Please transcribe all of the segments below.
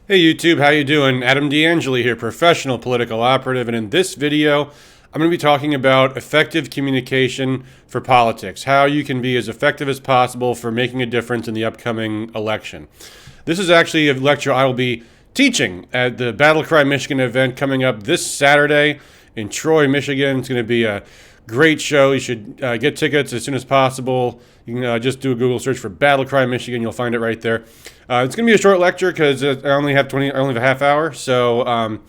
Hey YouTube, how you doing? Adam D'Angeli here, professional political operative, and in this video, I'm going to be talking about effective communication for politics, how you can be as effective as possible for making a difference in the upcoming election. This is actually a lecture I will be teaching at the Battle Cry Michigan event coming up this Saturday in Troy, Michigan. It's going to be a great show. You should get tickets as soon as possible. You can just do a Google search for Battle Cry Michigan. You'll find it right there. It's going to be a short lecture because I only have a half hour. So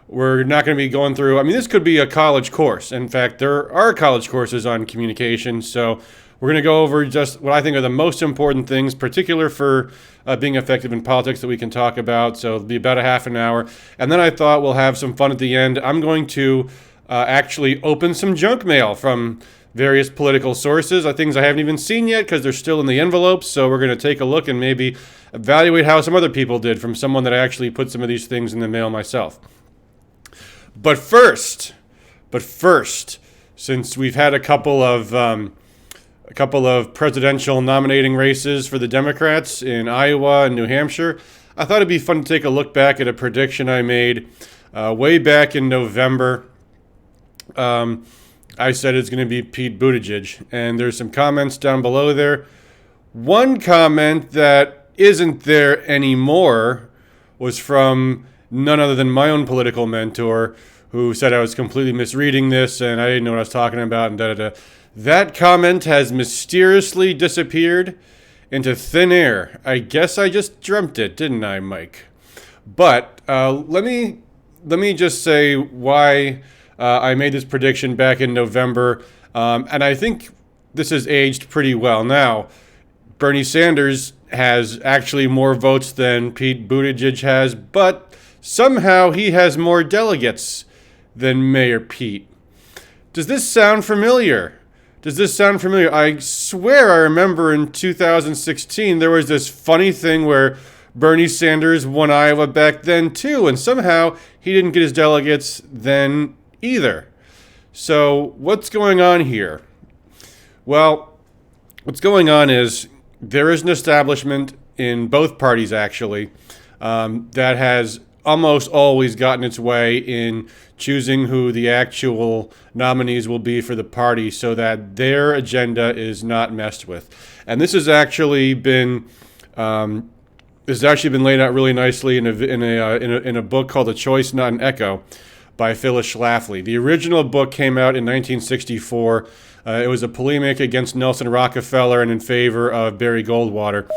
we're not going to be going through. I mean, this could be a college course. In fact, there are college courses on communication. So we're going to go over just what I think are the most important things, particular for being effective in politics, that we can talk about. So it'll be about a half an hour. And then I thought we'll have some fun at the end. I'm going to actually open some junk mail from various political sources, things I haven't even seen yet because they're still in the envelopes. So we're going to take a look and maybe evaluate how some other people did from someone that I actually put some of these things in the mail myself. But first, since we've had a couple of presidential nominating races for the Democrats in Iowa and New Hampshire, I thought it'd be fun to take a look back at a prediction I made way back in November. I said it's going to be Pete Buttigieg, and there's some comments down below there. One comment that isn't there anymore was from none other than my own political mentor, who said I was completely misreading this and I didn't know what I was talking about and da-da-da. That comment has mysteriously disappeared into thin air. I guess I just dreamt it, didn't I, Mike? But let me just say why I made this prediction back in November, and I think this has aged pretty well. Now, Bernie Sanders has actually more votes than Pete Buttigieg has, but somehow he has more delegates than Mayor Pete. Does this sound familiar? I swear I remember in 2016 there was this funny thing where Bernie Sanders won Iowa back then too, and somehow he didn't get his delegates then either. So what's going on here? Well, what's going on is there is an establishment in both parties, actually, that has almost always gotten its way in choosing who the actual nominees will be for the party so that their agenda is not messed with. And this has actually been laid out really nicely in a book called A Choice, Not an Echo, by Phyllis Schlafly. The original book came out in 1964. It was a polemic against Nelson Rockefeller and in favor of Barry Goldwater.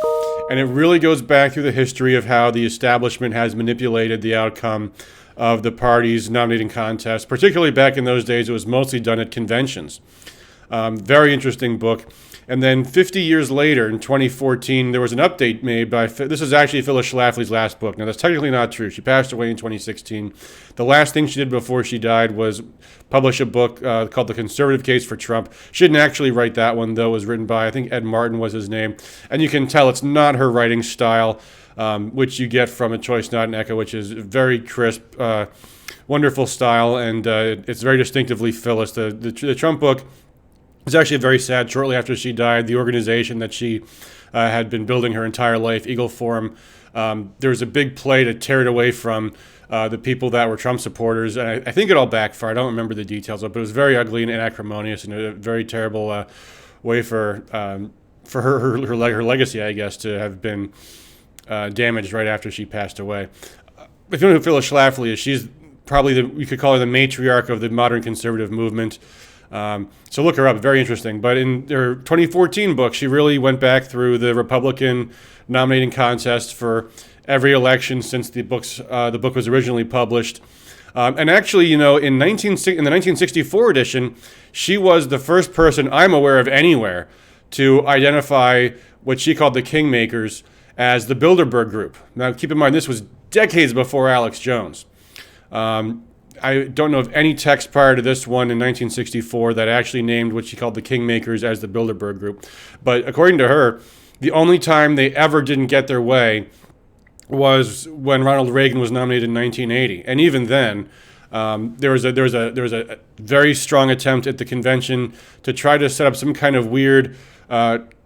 And it really goes back through the history of how the establishment has manipulated the outcome of the party's nominating contest. Particularly back in those days, it was mostly done at conventions. Very interesting book. And then 50 years later, in 2014, there was an update made by, this is actually Phyllis Schlafly's last book. Now, that's technically not true. She passed away in 2016. The last thing she did before she died was publish a book called The Conservative Case for Trump. She didn't actually write that one, though. It was written by, I think, Ed Martin was his name. And you can tell it's not her writing style, which you get from A Choice, Not an Echo, which is very crisp, wonderful style, and it's very distinctively Phyllis. The Trump book, it was actually very sad. Shortly after she died, the organization that she had been building her entire life, Eagle Forum, there was a big play to tear it away from the people that were Trump supporters. And I think it all backfired. I don't remember the details of it, but it was very ugly and acrimonious and a very terrible way for her legacy, I guess, to have been damaged right after she passed away. If you know who Phyllis Schlafly is, she's probably you could call her the matriarch of the modern conservative movement. So look her up, very interesting. But in her 2014 book, she really went back through the Republican nominating contest for every election since the book was originally published. And actually, in the 1964 edition, she was the first person I'm aware of anywhere to identify what she called the Kingmakers as the Bilderberg Group. Now, keep in mind, this was decades before Alex Jones. I don't know of any text prior to this one in 1964 that actually named what she called the Kingmakers as the Bilderberg Group. But according to her, the only time they ever didn't get their way was when Ronald Reagan was nominated in 1980. And even then, there was a very strong attempt at the convention to try to set up some kind of weird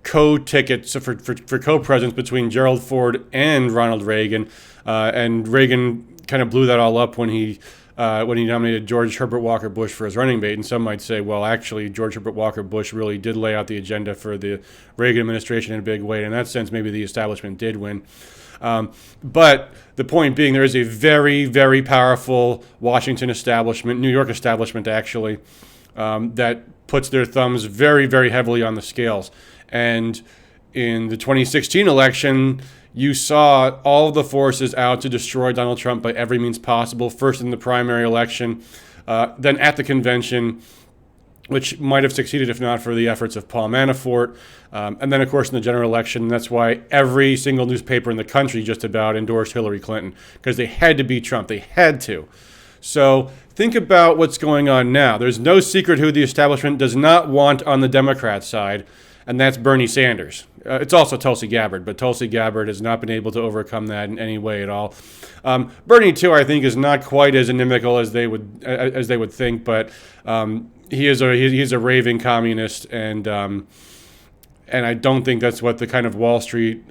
co-tickets for co-presidents between Gerald Ford and Ronald Reagan, and Reagan kind of blew that all up when he nominated George Herbert Walker Bush for his running mate. And some might say, well, actually, George Herbert Walker Bush really did lay out the agenda for the Reagan administration in a big way. And in that sense, maybe the establishment did win. But the point being, there is a very, very powerful Washington establishment, New York establishment actually, that puts their thumbs very, very heavily on the scales. And in the 2016 election, you saw all of the forces out to destroy Donald Trump by every means possible, first in the primary election, then at the convention, which might have succeeded if not for the efforts of Paul Manafort, and then, of course, in the general election. That's why every single newspaper in the country just about endorsed Hillary Clinton, because they had to beat Trump. They had to. So think about what's going on now. There's no secret who the establishment does not want on the Democrat side, and that's Bernie Sanders. It's also Tulsi Gabbard, but Tulsi Gabbard has not been able to overcome that in any way at all. Bernie, too, I think, is not quite as inimical as they would think, but he's a raving communist, and I don't think that's what the kind of Wall Street,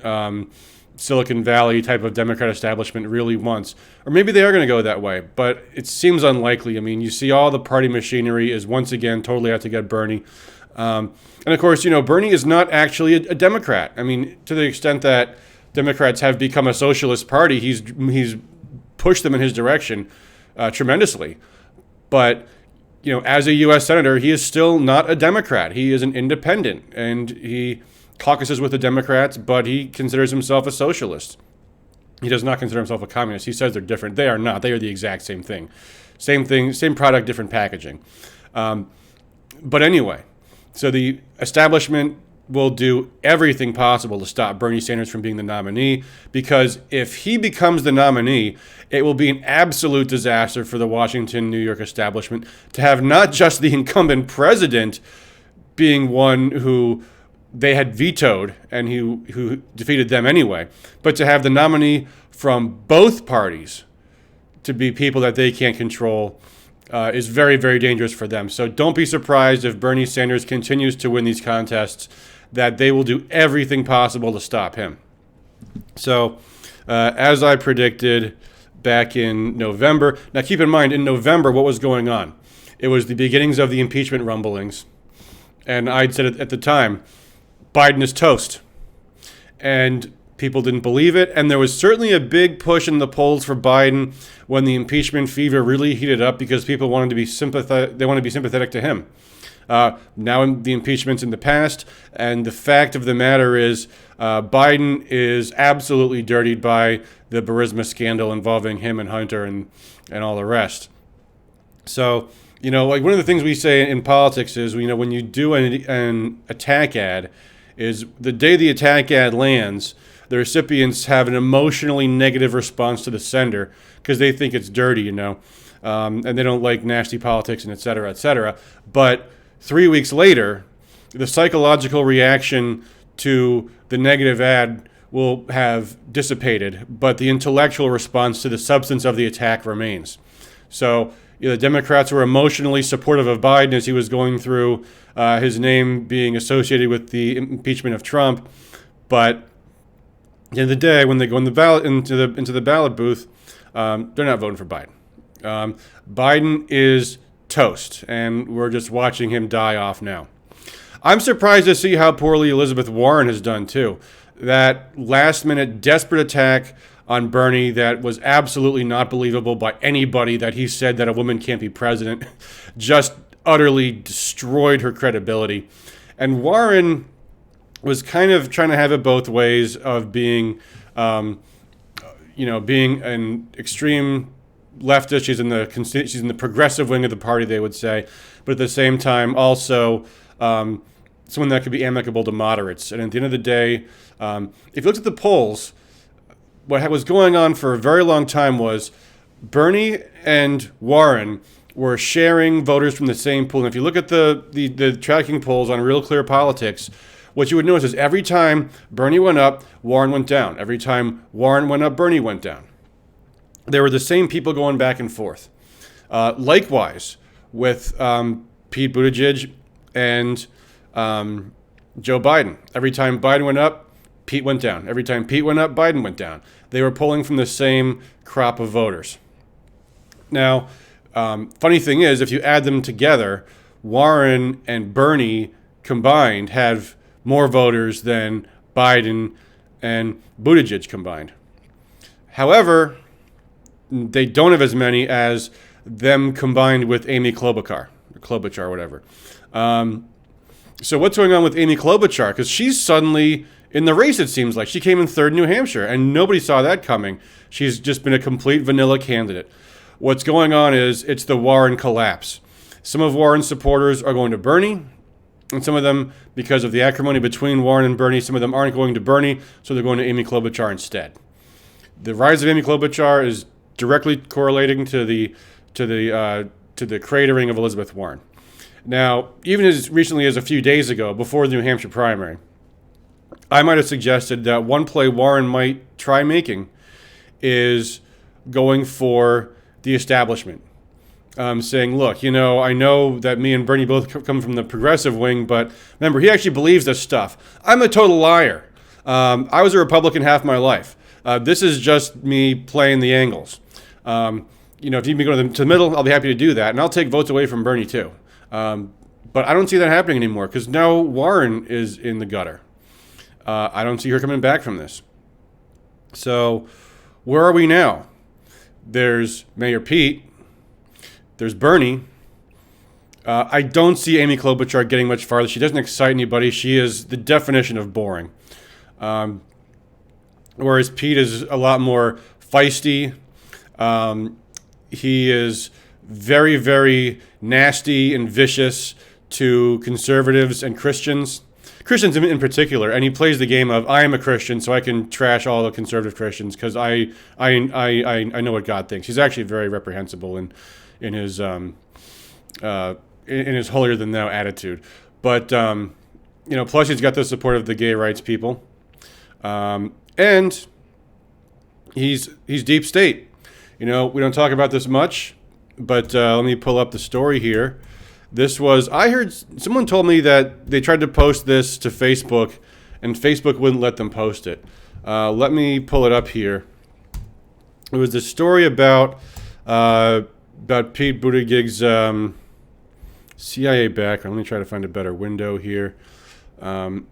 Silicon Valley type of Democrat establishment really wants. Or maybe they are going to go that way, but it seems unlikely. I mean, you see all the party machinery is once again totally out to get Bernie. And of course, Bernie is not actually a Democrat. I mean, to the extent that Democrats have become a socialist party, he's pushed them in his direction tremendously. But as a U.S. senator, he is still not a Democrat. He is an independent, and he caucuses with the Democrats, but he considers himself a socialist. He does not consider himself a communist. He says they're different. They are not. They are the exact same thing. Same thing, same product, different packaging. But anyway, so the establishment will do everything possible to stop Bernie Sanders from being the nominee, because if he becomes the nominee, it will be an absolute disaster for the Washington, New York establishment to have not just the incumbent president being one who they had vetoed and who defeated them anyway, but to have the nominee from both parties to be people that they can't control is very, very dangerous for them. So don't be surprised if Bernie Sanders continues to win these contests, that they will do everything possible to stop him. So as I predicted back in November, now keep in mind, in November, what was going on? It was the beginnings of the impeachment rumblings. And I'd said at the time, Biden is toast. And people didn't believe it. And there was certainly a big push in the polls for Biden when the impeachment fever really heated up, because people wanted to be sympathetic. They wanted to be sympathetic to him. Now the impeachment's in the past, and the fact of the matter is Biden is absolutely dirtied by the Burisma scandal involving him and Hunter and all the rest. So, like one of the things we say in politics is, when you do an attack ad, is the day the attack ad lands, the recipients have an emotionally negative response to the sender because they think it's dirty, and they don't like nasty politics and et cetera, et cetera. But 3 weeks later, the psychological reaction to the negative ad will have dissipated, but the intellectual response to the substance of the attack remains. So the Democrats were emotionally supportive of Biden as he was going through his name being associated with the impeachment of Trump, but at the end of the day, when they go in the ballot into the ballot booth, they're not voting for Biden. Biden is toast, and we're just watching him die off now. I'm surprised to see how poorly Elizabeth Warren has done too. That last-minute desperate attack on Bernie that was absolutely not believable by anybody, that he said that a woman can't be president, just utterly destroyed her credibility. And Warren was kind of trying to have it both ways of being, being an extreme leftist. She's in the progressive wing of the party, they would say, but at the same time also someone that could be amicable to moderates. And at the end of the day, if you looked at the polls, what was going on for a very long time was Bernie and Warren were sharing voters from the same pool. And if you look at the tracking polls on Real Clear Politics, what you would notice is every time Bernie went up, Warren went down. Every time Warren went up, Bernie went down. They were the same people going back and forth. Likewise, with Pete Buttigieg and Joe Biden. Every time Biden went up, Pete went down. Every time Pete went up, Biden went down. They were pulling from the same crop of voters. Now, funny thing is, if you add them together, Warren and Bernie combined have more voters than Biden and Buttigieg combined. However, they don't have as many as them combined with Amy Klobuchar, or whatever. So what's going on with Amy Klobuchar? Because she's suddenly in the race, it seems like. She came in third in New Hampshire, and nobody saw that coming. She's just been a complete vanilla candidate. What's going on is it's the Warren collapse. Some of Warren's supporters are going to Bernie, and some of them, because of the acrimony between Warren and Bernie, some of them aren't going to Bernie, so they're going to Amy Klobuchar instead. The rise of Amy Klobuchar is directly correlating to the cratering of Elizabeth Warren. Now, even as recently as a few days ago, before the New Hampshire primary, I might have suggested that one play Warren might try making is going for the establishment. Saying, look, I know that me and Bernie both come from the progressive wing, but remember, he actually believes this stuff. I'm a total liar. I was a Republican half my life. This is just me playing the angles. If you can go to the middle, I'll be happy to do that, and I'll take votes away from Bernie too. But I don't see that happening anymore because now Warren is in the gutter. I don't see her coming back from this. So where are we now? There's Mayor Pete. There's Bernie. I don't see Amy Klobuchar getting much farther. She doesn't excite anybody. She is the definition of boring. Whereas Pete is a lot more feisty. He is very, very nasty and vicious to conservatives and Christians in particular. And he plays the game of, I am a Christian, so I can trash all the conservative Christians because I know what God thinks. He's actually very reprehensible in his holier than thou attitude. But plus he's got the support of the gay rights people, and he's deep state. We don't talk about this much, but let me pull up the story here. I heard someone told me that they tried to post this to Facebook, and Facebook wouldn't let them post it. Let me pull it up here. It was the story about Pete Buttigieg's CIA background. Let me try to find a better window here. So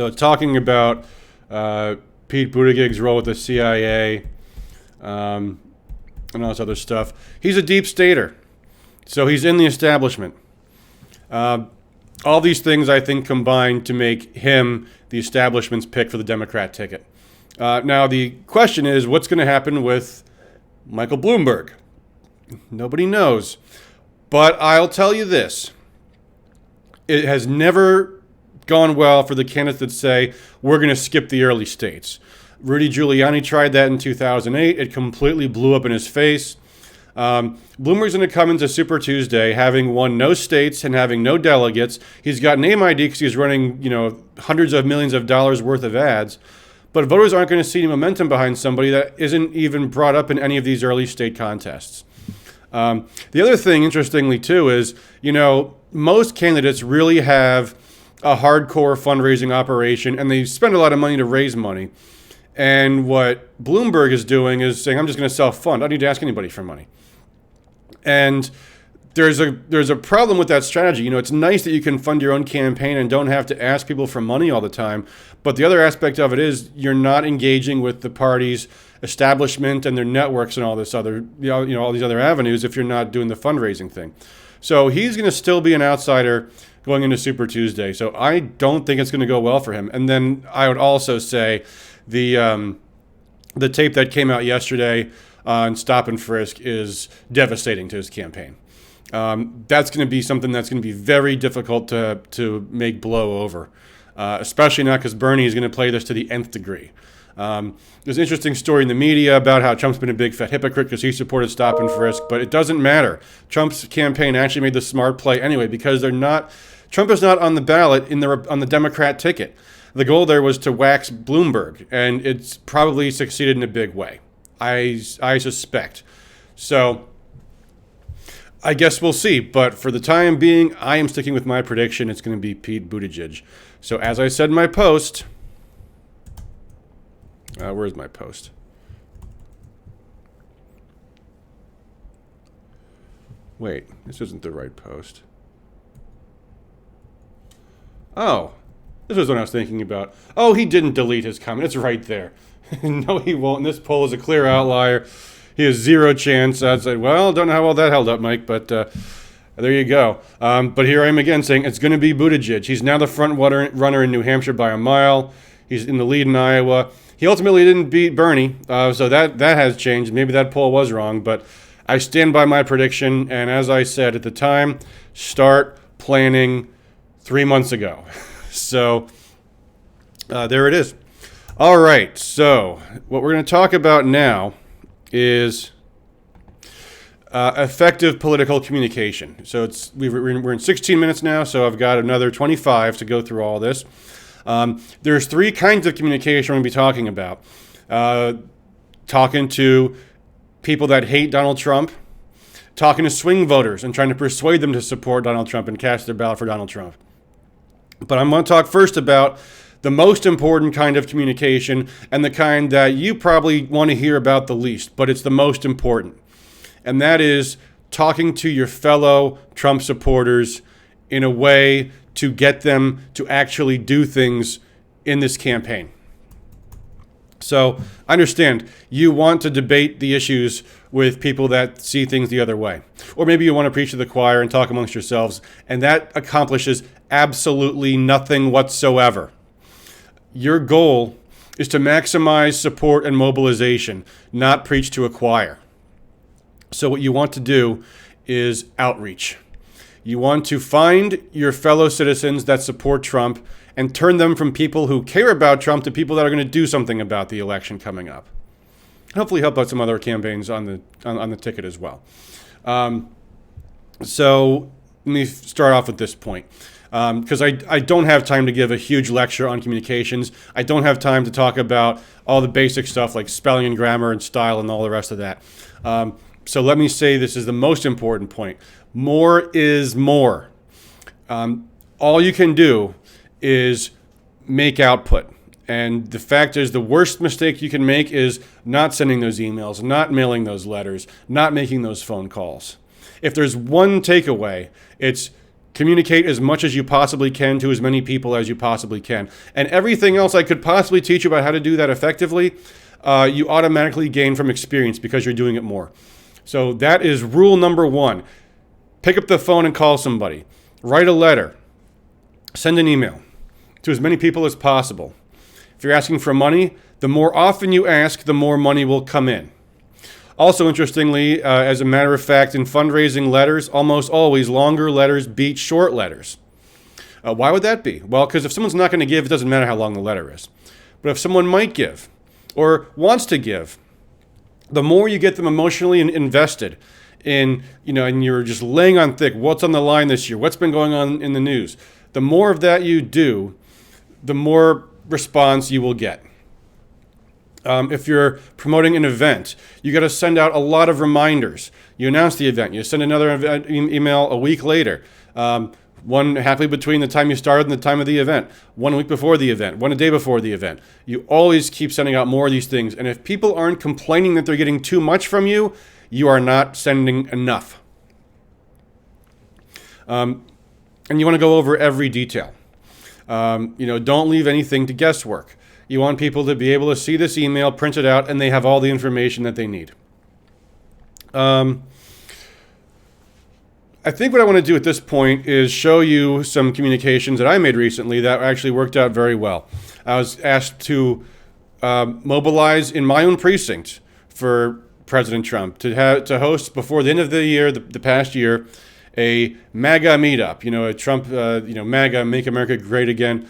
it's talking about Pete Buttigieg's role with the CIA and all this other stuff. He's a deep stater. So he's in the establishment. All these things, I think, combine to make him the establishment's pick for the Democrat ticket. Now, the question is, what's going to happen with Michael Bloomberg? Nobody knows. But I'll tell you this. It has never gone well for the candidates that say, we're going to skip the early states. Rudy Giuliani tried that in 2008. It completely blew up in his face. Bloomberg's going to come into Super Tuesday having won no states and having no delegates. He's got name ID because he's running, hundreds of millions of dollars worth of ads. But voters aren't going to see any momentum behind somebody that isn't even brought up in any of these early state contests. The other thing, interestingly, too, is, most candidates really have a hardcore fundraising operation, and they spend a lot of money to raise money. And what Bloomberg is doing is saying, I'm just going to self-fund. I don't need to ask anybody for money. And there's a problem with that strategy. It's nice that you can fund your own campaign and don't have to ask people for money all the time. But the other aspect of it is you're not engaging with the party's establishment and their networks and all this other, all these other avenues if you're not doing the fundraising thing. So he's going to still be an outsider going into Super Tuesday. So I don't think it's going to go well for him. And then I would also say the tape that came out yesterday on Stop and Frisk is devastating to his campaign. That's going to be something that's going to be very difficult to make blow over, especially not because Bernie is going to play this to the nth degree. There's an interesting story in the media about how Trump's been a big fat hypocrite because he supported Stop and Frisk, but it doesn't matter. Trump's campaign actually made the smart play anyway because Trump is not on the ballot on the Democrat ticket. The goal there was to wax Bloomberg, and it's probably succeeded in a big way. I suspect. So I guess we'll see. But for the time being, I am sticking with my prediction. It's going to be Pete Buttigieg. So as I said in my post, where's my post? Wait, this isn't the right post. Oh, this was what I was thinking about. Oh, he didn't delete his comment. It's right there. No, he won't. This poll is a clear outlier. He has zero chance. I said, well, don't know how well that held up, Mike, but there you go. But here I am again saying it's going to be Buttigieg. He's now the front runner in New Hampshire by a mile. He's in the lead in Iowa. He ultimately didn't beat Bernie, so that has changed. Maybe that poll was wrong, but I stand by my prediction. And as I said at the time, start planning 3 months ago. So there it is. All right, so what we're going to talk about now is effective political communication. So we're in 16 minutes now, so I've got another 25 to go through all this. There's 3 kinds of communication we're going to be talking about. Talking to people that hate Donald Trump, talking to swing voters and trying to persuade them to support Donald Trump and cast their ballot for Donald Trump. But I'm going to talk first about the most important kind of communication and the kind that you probably want to hear about the least, but it's the most important. And that is talking to your fellow Trump supporters in a way to get them to actually do things in this campaign. So I understand you want to debate the issues with people that see things the other way. Or maybe you want to preach to the choir and talk amongst yourselves, and that accomplishes absolutely nothing whatsoever. Your goal is to maximize support and mobilization, not preach to a choir. So what you want to do is outreach. You want to find your fellow citizens that support Trump and turn them from people who care about Trump to people that are going to do something about the election coming up. Hopefully help out some other campaigns on the ticket as well. So let me start off with this point. Because I don't have time to give a huge lecture on communications. I don't have time to talk about all the basic stuff like spelling and grammar and style and all the rest of that. So let me say this is the most important point. More is more. All you can do is make output. And the fact is, the worst mistake you can make is not sending those emails, not mailing those letters, not making those phone calls. If there's one takeaway, it's communicate as much as you possibly can to as many people as you possibly can. And everything else I could possibly teach you about how to do that effectively, you automatically gain from experience because you're doing it more. So that is rule number 1. Pick up the phone and call somebody. Write a letter. Send an email to as many people as possible. If you're asking for money, the more often you ask, the more money will come in. Also, interestingly, as a matter of fact, in fundraising letters, almost always longer letters beat short letters. Why would that be? Well, because if someone's not going to give, it doesn't matter how long the letter is. But if someone might give or wants to give, the more you get them emotionally invested in, and you're just laying on thick, what's on the line this year, what's been going on in the news, the more of that you do, the more response you will get. If you're promoting an event, you got to send out a lot of reminders. You announce the event, you send another email a week later, one halfway between the time you started and the time of the event, 1 week before the event, one a day before the event. You always keep sending out more of these things. And if people aren't complaining that they're getting too much from you, you are not sending enough. And you want to go over every detail. Don't leave anything to guesswork. You want people to be able to see this email, print it out, and they have all the information that they need. I think what I want to do at this point is show you some communications that I made recently that actually worked out very well. I was asked to mobilize in my own precinct for President Trump to host before the end of the year, the past year, a MAGA meetup. A Trump, MAGA, Make America Great Again.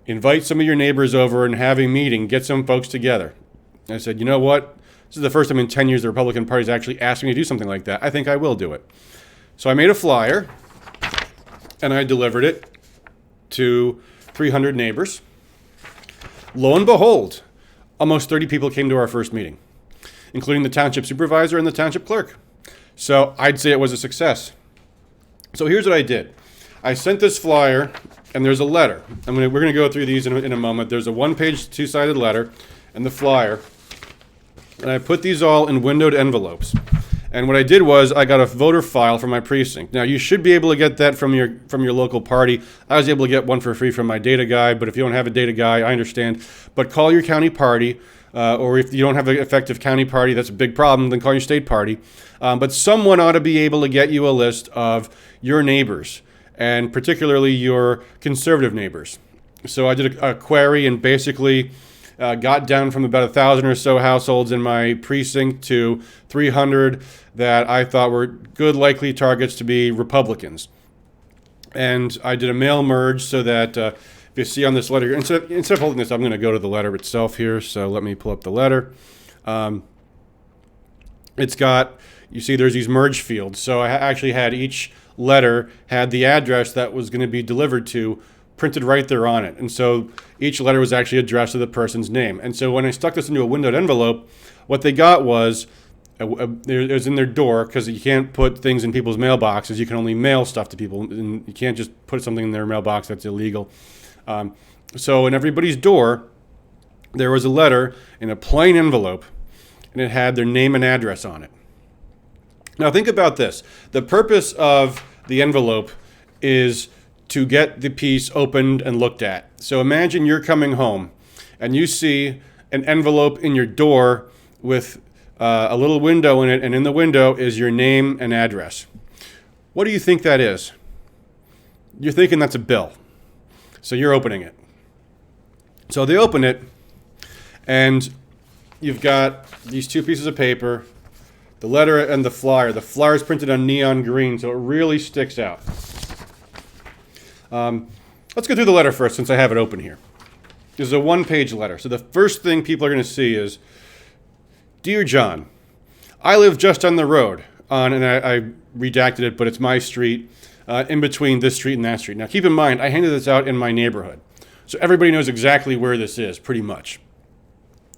Invite some of your neighbors over and have a meeting. Get some folks together. And I said, you know what? This is the first time in 10 years the Republican Party's actually asked me to do something like that. I think I will do it. So I made a flyer, and I delivered it to 300 neighbors. Lo and behold, almost 30 people came to our first meeting, including the township supervisor and the township clerk. So I'd say it was a success. So here's what I did. I sent this flyer, and there's a letter. We're gonna go through these in a moment. There's a one-page, two-sided letter, and the flyer, and I put these all in windowed envelopes. And what I did was I got a voter file from my precinct. Now you should be able to get that from your local party. I was able to get one for free from my data guy, but if you don't have a data guy, I understand. But call your county party, or if you don't have an effective county party, that's a big problem, then call your state party. But someone ought to be able to get you a list of your neighbors, and particularly your conservative neighbors. So I did a query and basically got down from about 1,000 or so households in my precinct to 300 that I thought were good likely targets to be Republicans. And I did a mail merge so that if you see on this letter, instead of holding this, I'm going to go to the letter itself here. So let me pull up the letter. It's got, you see there's these merge fields. So I actually had each letter had the address that was going to be delivered to printed right there on it. And so each letter was actually addressed to the person's name. And so when I stuck this into a windowed envelope, what they got was, it was in their door, because you can't put things in people's mailboxes. You can only mail stuff to people, and you can't just put something in their mailbox. That's illegal. So in everybody's door, there was a letter in a plain envelope, and it had their name and address on it. Now think about this. The purpose of the envelope is to get the piece opened and looked at. So imagine you're coming home and you see an envelope in your door with a little window in it, and in the window is your name and address. What do you think that is? You're thinking that's a bill. So you're opening it. So they open it, and you've got these two pieces of paper, the letter and the flyer. The flyer is printed on neon green, so it really sticks out. Let's go through the letter first, since I have it open here. This is a one-page letter. So the first thing people are going to see is, Dear John, I live just on the road and I redacted it, but it's my street, in between this street and that street. Now keep in mind, I handed this out in my neighborhood. So everybody knows exactly where this is, pretty much.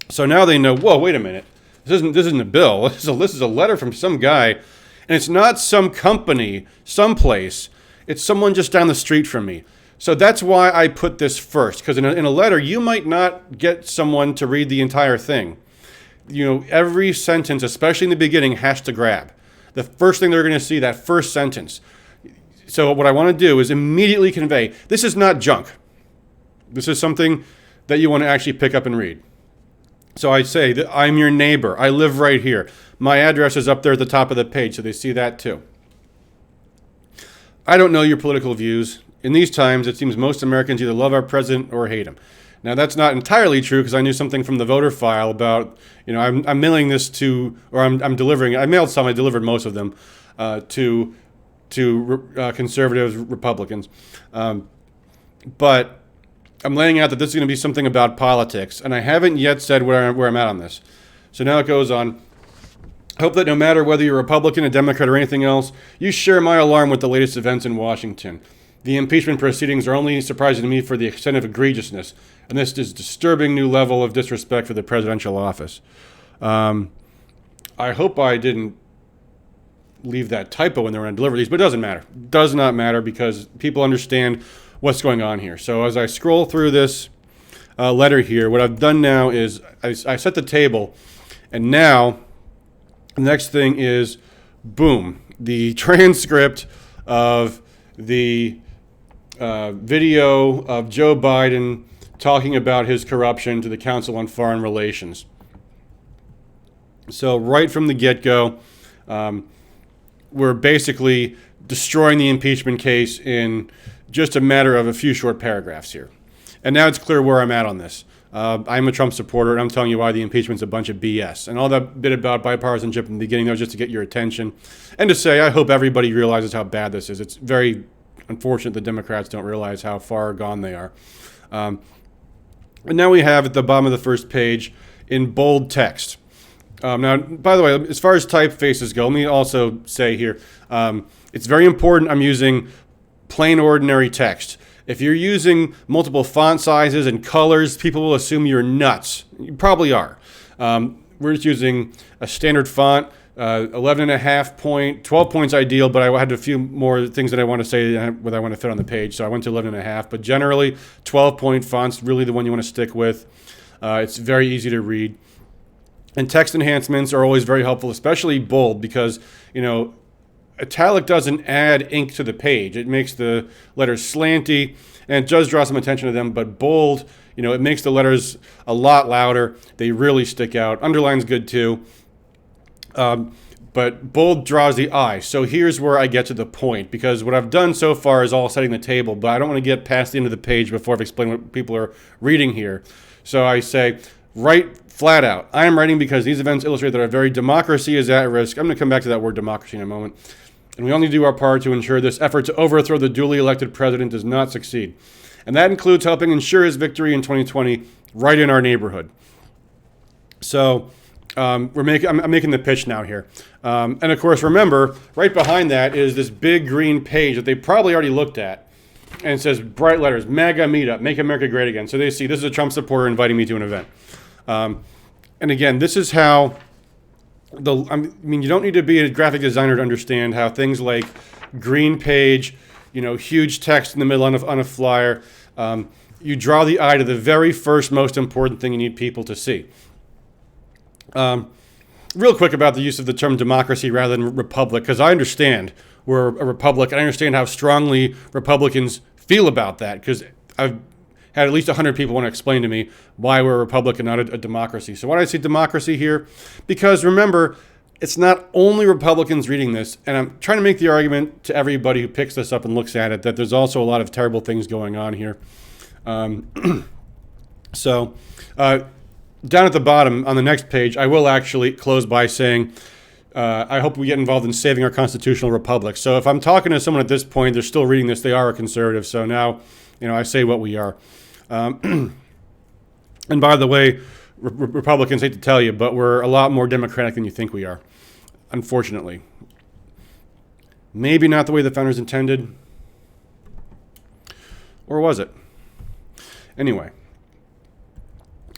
So now they know, whoa, wait a minute. This isn't a bill. This is a letter from some guy, and it's not some company, someplace. It's someone just down the street from me. So that's why I put this first, because in a letter, you might not get someone to read the entire thing. You know, every sentence, especially in the beginning, has to grab. The first thing they're going to see, that first sentence. So what I want to do is immediately convey, this is not junk. This is something that you want to actually pick up and read. So I say that I'm your neighbor. I live right here. My address is up there at the top of the page, so they see that too. I don't know your political views. In these times, it seems most Americans either love our president or hate him. Now, that's not entirely true, because I knew something from the voter file about, you know, I'm mailing this to, or I'm delivering, I mailed some, I delivered most of them to conservatives, Republicans. But I'm laying out that this is going to be something about politics, and I haven't yet said where I'm at on this. So now it goes on. I hope that no matter whether you're a Republican, a Democrat, or anything else, you share my alarm with the latest events in Washington. The impeachment proceedings are only surprising to me for the extent of egregiousness, and this is a disturbing new level of disrespect for the presidential office. I hope I didn't leave that typo when they were going to deliver these, but it doesn't matter. It does not matter, because people understand what's going on here. So as I scroll through this letter here, what I've done now is I set the table, and now the next thing is, boom, the transcript of the video of Joe Biden talking about his corruption to the Council on Foreign Relations. So right from the get-go, we're basically destroying the impeachment case in just a matter of a few short paragraphs here. And now it's clear where I'm at on this. I'm a Trump supporter, and I'm telling you why the impeachment's a bunch of BS. And all that bit about bipartisanship in the beginning, that was just to get your attention. And to say, I hope everybody realizes how bad this is. It's very unfortunate the Democrats don't realize how far gone they are. And now we have at the bottom of the first page, in bold text. Now, by the way, as far as typefaces go, let me also say here, it's very important I'm using plain ordinary text. If you're using multiple font sizes and colors, people will assume you're nuts. You probably are. We're just using a standard font, 11 and a half point, 12 points ideal, but I had a few more things that I want to say that I want to fit on the page, so I went to 11 and a half. But generally, 12-point font's really the one you want to stick with. It's very easy to read. And text enhancements are always very helpful, especially bold, because, italic doesn't add ink to the page. It makes the letters slanty, and it does draw some attention to them, but bold, it makes the letters a lot louder. They really stick out. Underline's good too. But bold draws the eye. So here's where I get to the point, because what I've done so far is all setting the table, but I don't want to get past the end of the page before I've explained what people are reading here. So I say, write flat out. I am writing because these events illustrate that our very democracy is at risk. I'm going to come back to that word democracy in a moment. And we only do our part to ensure this effort to overthrow the duly elected president does not succeed. And that includes helping ensure his victory in 2020 right in our neighborhood. So I'm making the pitch now here. And of course, remember, right behind that is this big green page that they probably already looked at. And it says, bright letters, MAGA meetup, make America great again. So they see this is a Trump supporter inviting me to an event. And again, this is how you don't need to be a graphic designer to understand how things like green page, huge text in the middle on a flyer, you draw the eye to the very first most important thing you need people to see. Real quick about the use of the term democracy rather than republic, because I understand we're a republic, and I understand how strongly Republicans feel about that, because I've had at least 100 people want to explain to me why we're a republic and not a democracy. So why do I say democracy here? Because remember, it's not only Republicans reading this, and I'm trying to make the argument to everybody who picks this up and looks at it that there's also a lot of terrible things going on here. So down at the bottom on the next page, I will actually close by saying, I hope we get involved in saving our constitutional republic. So if I'm talking to someone at this point, they're still reading this, they are a conservative. So now, I say what we are. And by the way, Republicans, hate to tell you, but we're a lot more democratic than you think we are, unfortunately. Maybe not the way the founders intended. Or was it? Anyway.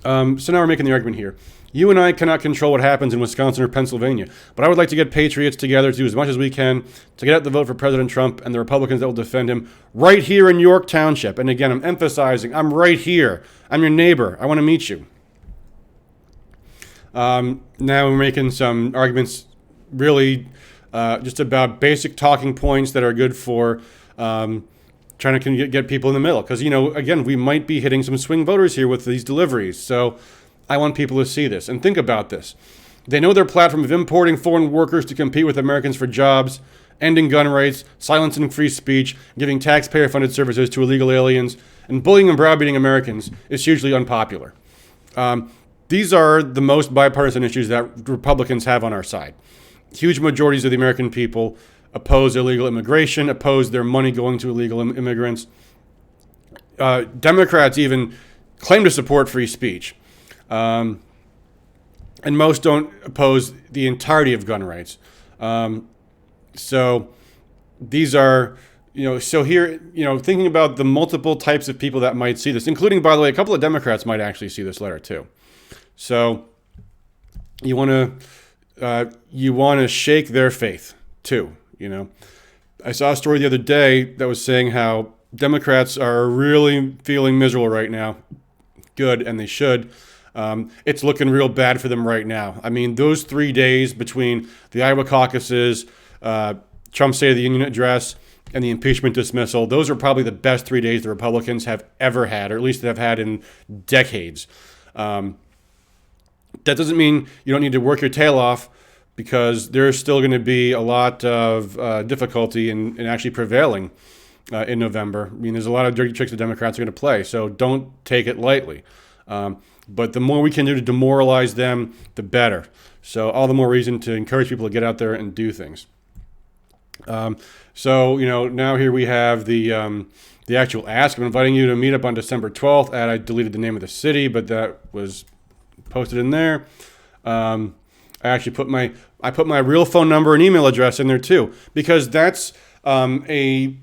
So now we're making the argument here. You and I cannot control what happens in Wisconsin or Pennsylvania, but I would like to get patriots together to do as much as we can to get out the vote for President Trump and the Republicans that will defend him right here in York Township. And again, I'm emphasizing, I'm right here. I'm your neighbor. I want to meet you. Now we're making some arguments really just about basic talking points that are good for trying to get people in the middle. Because, again, we might be hitting some swing voters here with these deliveries. So I want people to see this and think about this. They know their platform of importing foreign workers to compete with Americans for jobs, ending gun rights, silencing free speech, giving taxpayer-funded services to illegal aliens, and bullying and browbeating Americans is hugely unpopular. These are the most bipartisan issues that Republicans have on our side. Huge majorities of the American people oppose illegal immigration, oppose their money going to illegal immigrants. Democrats even claim to support free speech. And most don't oppose the entirety of gun rights. So these are, so here, thinking about the multiple types of people that might see this, including, by the way, a couple of Democrats might actually see this letter too. So you want to shake their faith too. I saw a story the other day that was saying how Democrats are really feeling miserable right now. Good, and they should. It's looking real bad for them right now. I mean, those 3 days between the Iowa caucuses, Trump's State of the Union address, and the impeachment dismissal, those are probably the best 3 days the Republicans have ever had, or at least have had in decades. That doesn't mean you don't need to work your tail off, because there's still going to be a lot of difficulty in actually prevailing in November. I mean, there's a lot of dirty tricks the Democrats are going to play, so don't take it lightly. But the more we can do to demoralize them, the better. So all the more reason to encourage people to get out there and do things. So, now here we have the actual ask. I'm inviting you to meet up on December 12th at, I deleted the name of the city, but that was posted in there. I actually put my real phone number and email address in there too, because that's a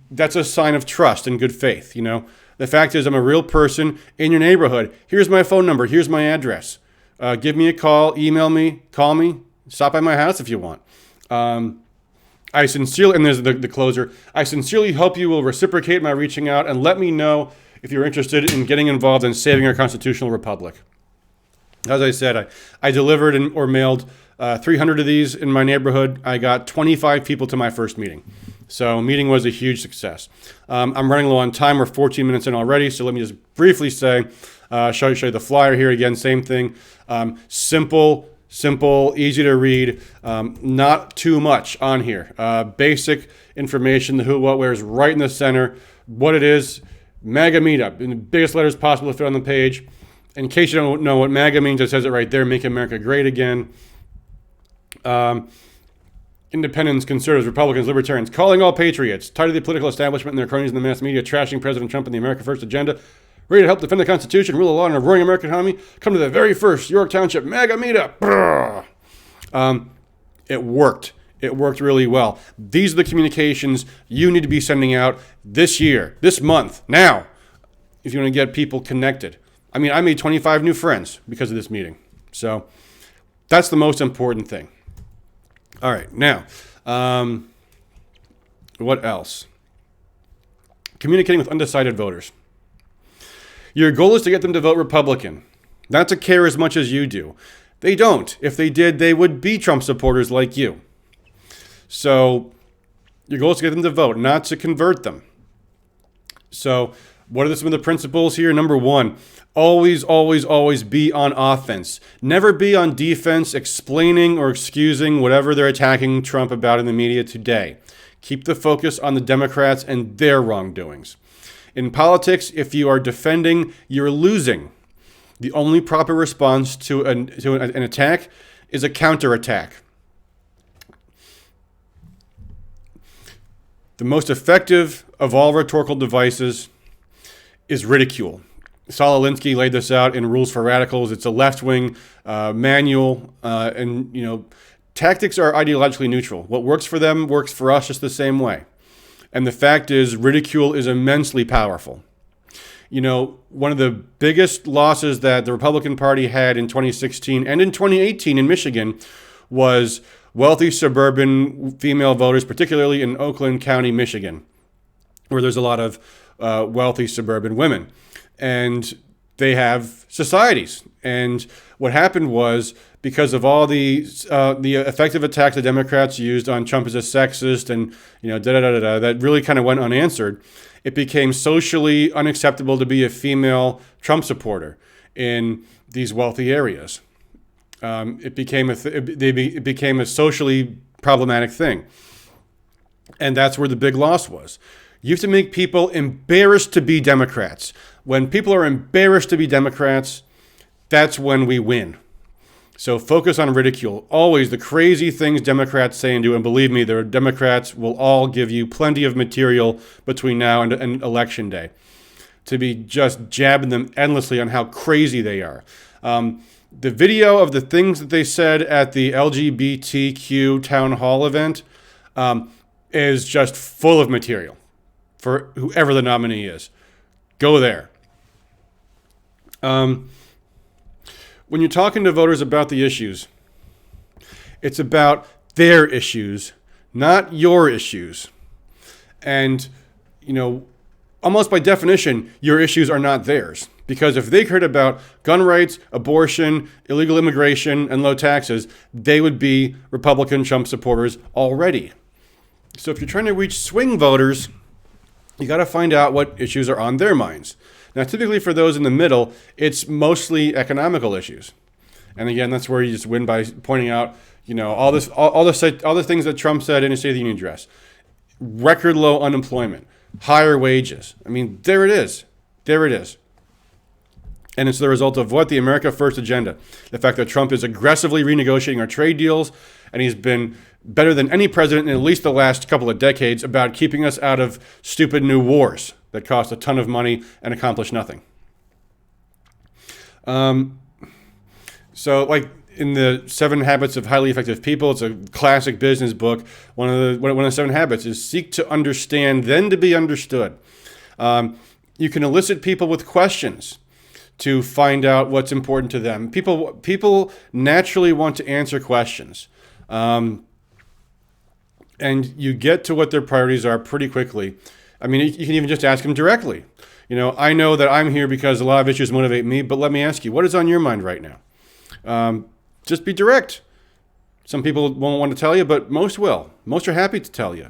sign of trust and good faith. The fact is, I'm a real person in your neighborhood. Here's my phone number. Here's my address. Give me a call, email me, call me, Stop by my house if you want. I sincerely, and there's the closer, I sincerely hope you will reciprocate my reaching out and let me know if you're interested in getting involved in saving our constitutional republic. As I said, I delivered or mailed 300 of these in my neighborhood. I got 25 people to my first meeting. So meeting was a huge success. I'm running low on time. We're 14 minutes in already. So let me just briefly say, show you the flyer here again. Same thing. Simple, easy to read. Not too much on here. Basic information, the who, what, where is right in the center. What it is, MAGA meetup in the biggest letters possible to fit on the page. In case you don't know what MAGA means, it says it right there, Make America Great Again. Independents, conservatives, Republicans, libertarians, calling all patriots, tired of the political establishment and their cronies in the mass media, trashing President Trump and the America First agenda, ready to help defend the Constitution, rule of law, and a roaring American economy, come to the very first York Township MAGA meetup. It worked. It worked really well. These are the communications you need to be sending out this year, this month, now, if you want to get people connected. I mean, I made 25 new friends because of this meeting. So that's the most important thing. All right, now, what else? Communicating with undecided voters. Your goal is to get them to vote Republican, not to care as much as you do. They don't. If they did, they would be Trump supporters like you. So your goal is to get them to vote, not to convert them. So what are some of the principles here? Number one, always be on offense. Never be on defense, explaining or excusing whatever they're attacking Trump about in the media today. Keep the focus on the Democrats and their wrongdoings. In politics, if you are defending, you're losing. The only proper response to an attack is a counterattack. The most effective of all rhetorical devices is ridicule. Saul Alinsky laid this out in Rules for Radicals. It's a left-wing manual, and tactics are ideologically neutral. What works for them works for us just the same way. And the fact is, ridicule is immensely powerful. One of the biggest losses that the Republican Party had in 2016 and in 2018 in Michigan was wealthy suburban female voters, particularly in Oakland County, Michigan, where there's a lot of wealthy suburban women. And they have societies. And what happened was, because of all the effective attacks the Democrats used on Trump as a sexist and that really kind of went unanswered, it became socially unacceptable to be a female Trump supporter in these wealthy areas. It became a socially problematic thing. And that's where the big loss was. You have to make people embarrassed to be Democrats. When people are embarrassed to be Democrats, that's when we win. So focus on ridicule. Always the crazy things Democrats say and do. And believe me, the Democrats will all give you plenty of material between now and Election Day to be just jabbing them endlessly on how crazy they are. The video of the things that they said at the LGBTQ town hall event is just full of material for whoever the nominee is. Go there. When you're talking to voters about the issues, it's about their issues, not your issues. And, almost by definition, your issues are not theirs. Because if they cared about gun rights, abortion, illegal immigration, and low taxes, they would be Republican Trump supporters already. So if you're trying to reach swing voters, you got to find out what issues are on their minds. Now, typically for those in the middle, it's mostly economical issues. And again, that's where you just win by pointing out, all the things that Trump said in his State of the Union address. Record low unemployment, higher wages. I mean, there it is. There it is. And it's the result of what? The America First agenda. The fact that Trump is aggressively renegotiating our trade deals, and he's been better than any president in at least the last couple of decades about keeping us out of stupid new wars that cost a ton of money and accomplish nothing. So like in the 7 Habits of Highly Effective People, it's a classic business book. One of the 7 habits is seek to understand, then to be understood. You can elicit people with questions. to find out what's important to them. People naturally want to answer questions. And you get to what their priorities are pretty quickly. I mean, you can even just ask them directly. I know that I'm here because a lot of issues motivate me, but let me ask you, what is on your mind right now? Just be direct. Some people won't want to tell you, but most will. Most are happy to tell you.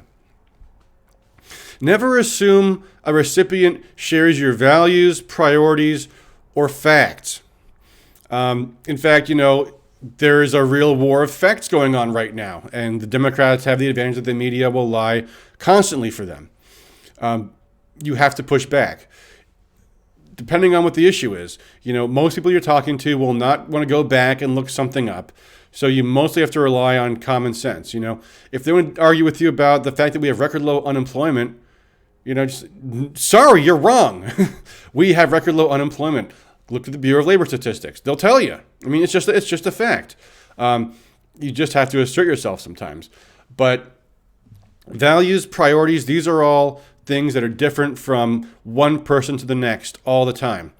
Never assume a recipient shares your values, priorities, or facts. In fact, there is a real war of facts going on right now, and the Democrats have the advantage that the media will lie constantly for them. You have to push back. Depending on what the issue is, most people you're talking to will not want to go back and look something up. So you mostly have to rely on common sense. If they want to argue with you about the fact that we have record low unemployment, sorry, you're wrong. We have record low unemployment. Look at the Bureau of Labor Statistics. They'll tell you. I mean, it's just a fact. You just have to assert yourself sometimes. But values, priorities, these are all things that are different from one person to the next all the time.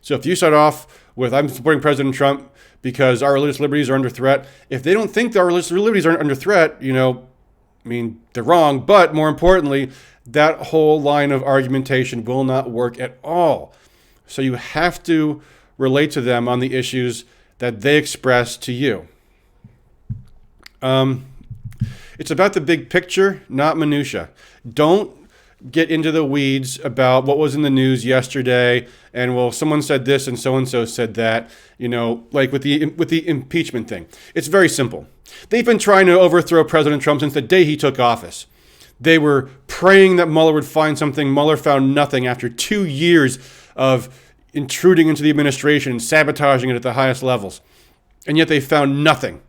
So if you start off with, I'm supporting President Trump because our religious liberties are under threat, if they don't think that our religious liberties are under threat, they're wrong. But more importantly, that whole line of argumentation will not work at all. So you have to relate to them on the issues that they express to you. It's about the big picture, not minutia. Don't get into the weeds about what was in the news yesterday and, well, someone said this and so said that, like with the impeachment thing. It's very simple. They've been trying to overthrow President Trump since the day he took office. They were praying that Mueller would find something. Mueller found nothing after 2 years of intruding into the administration and sabotaging it at the highest levels. And yet they found nothing.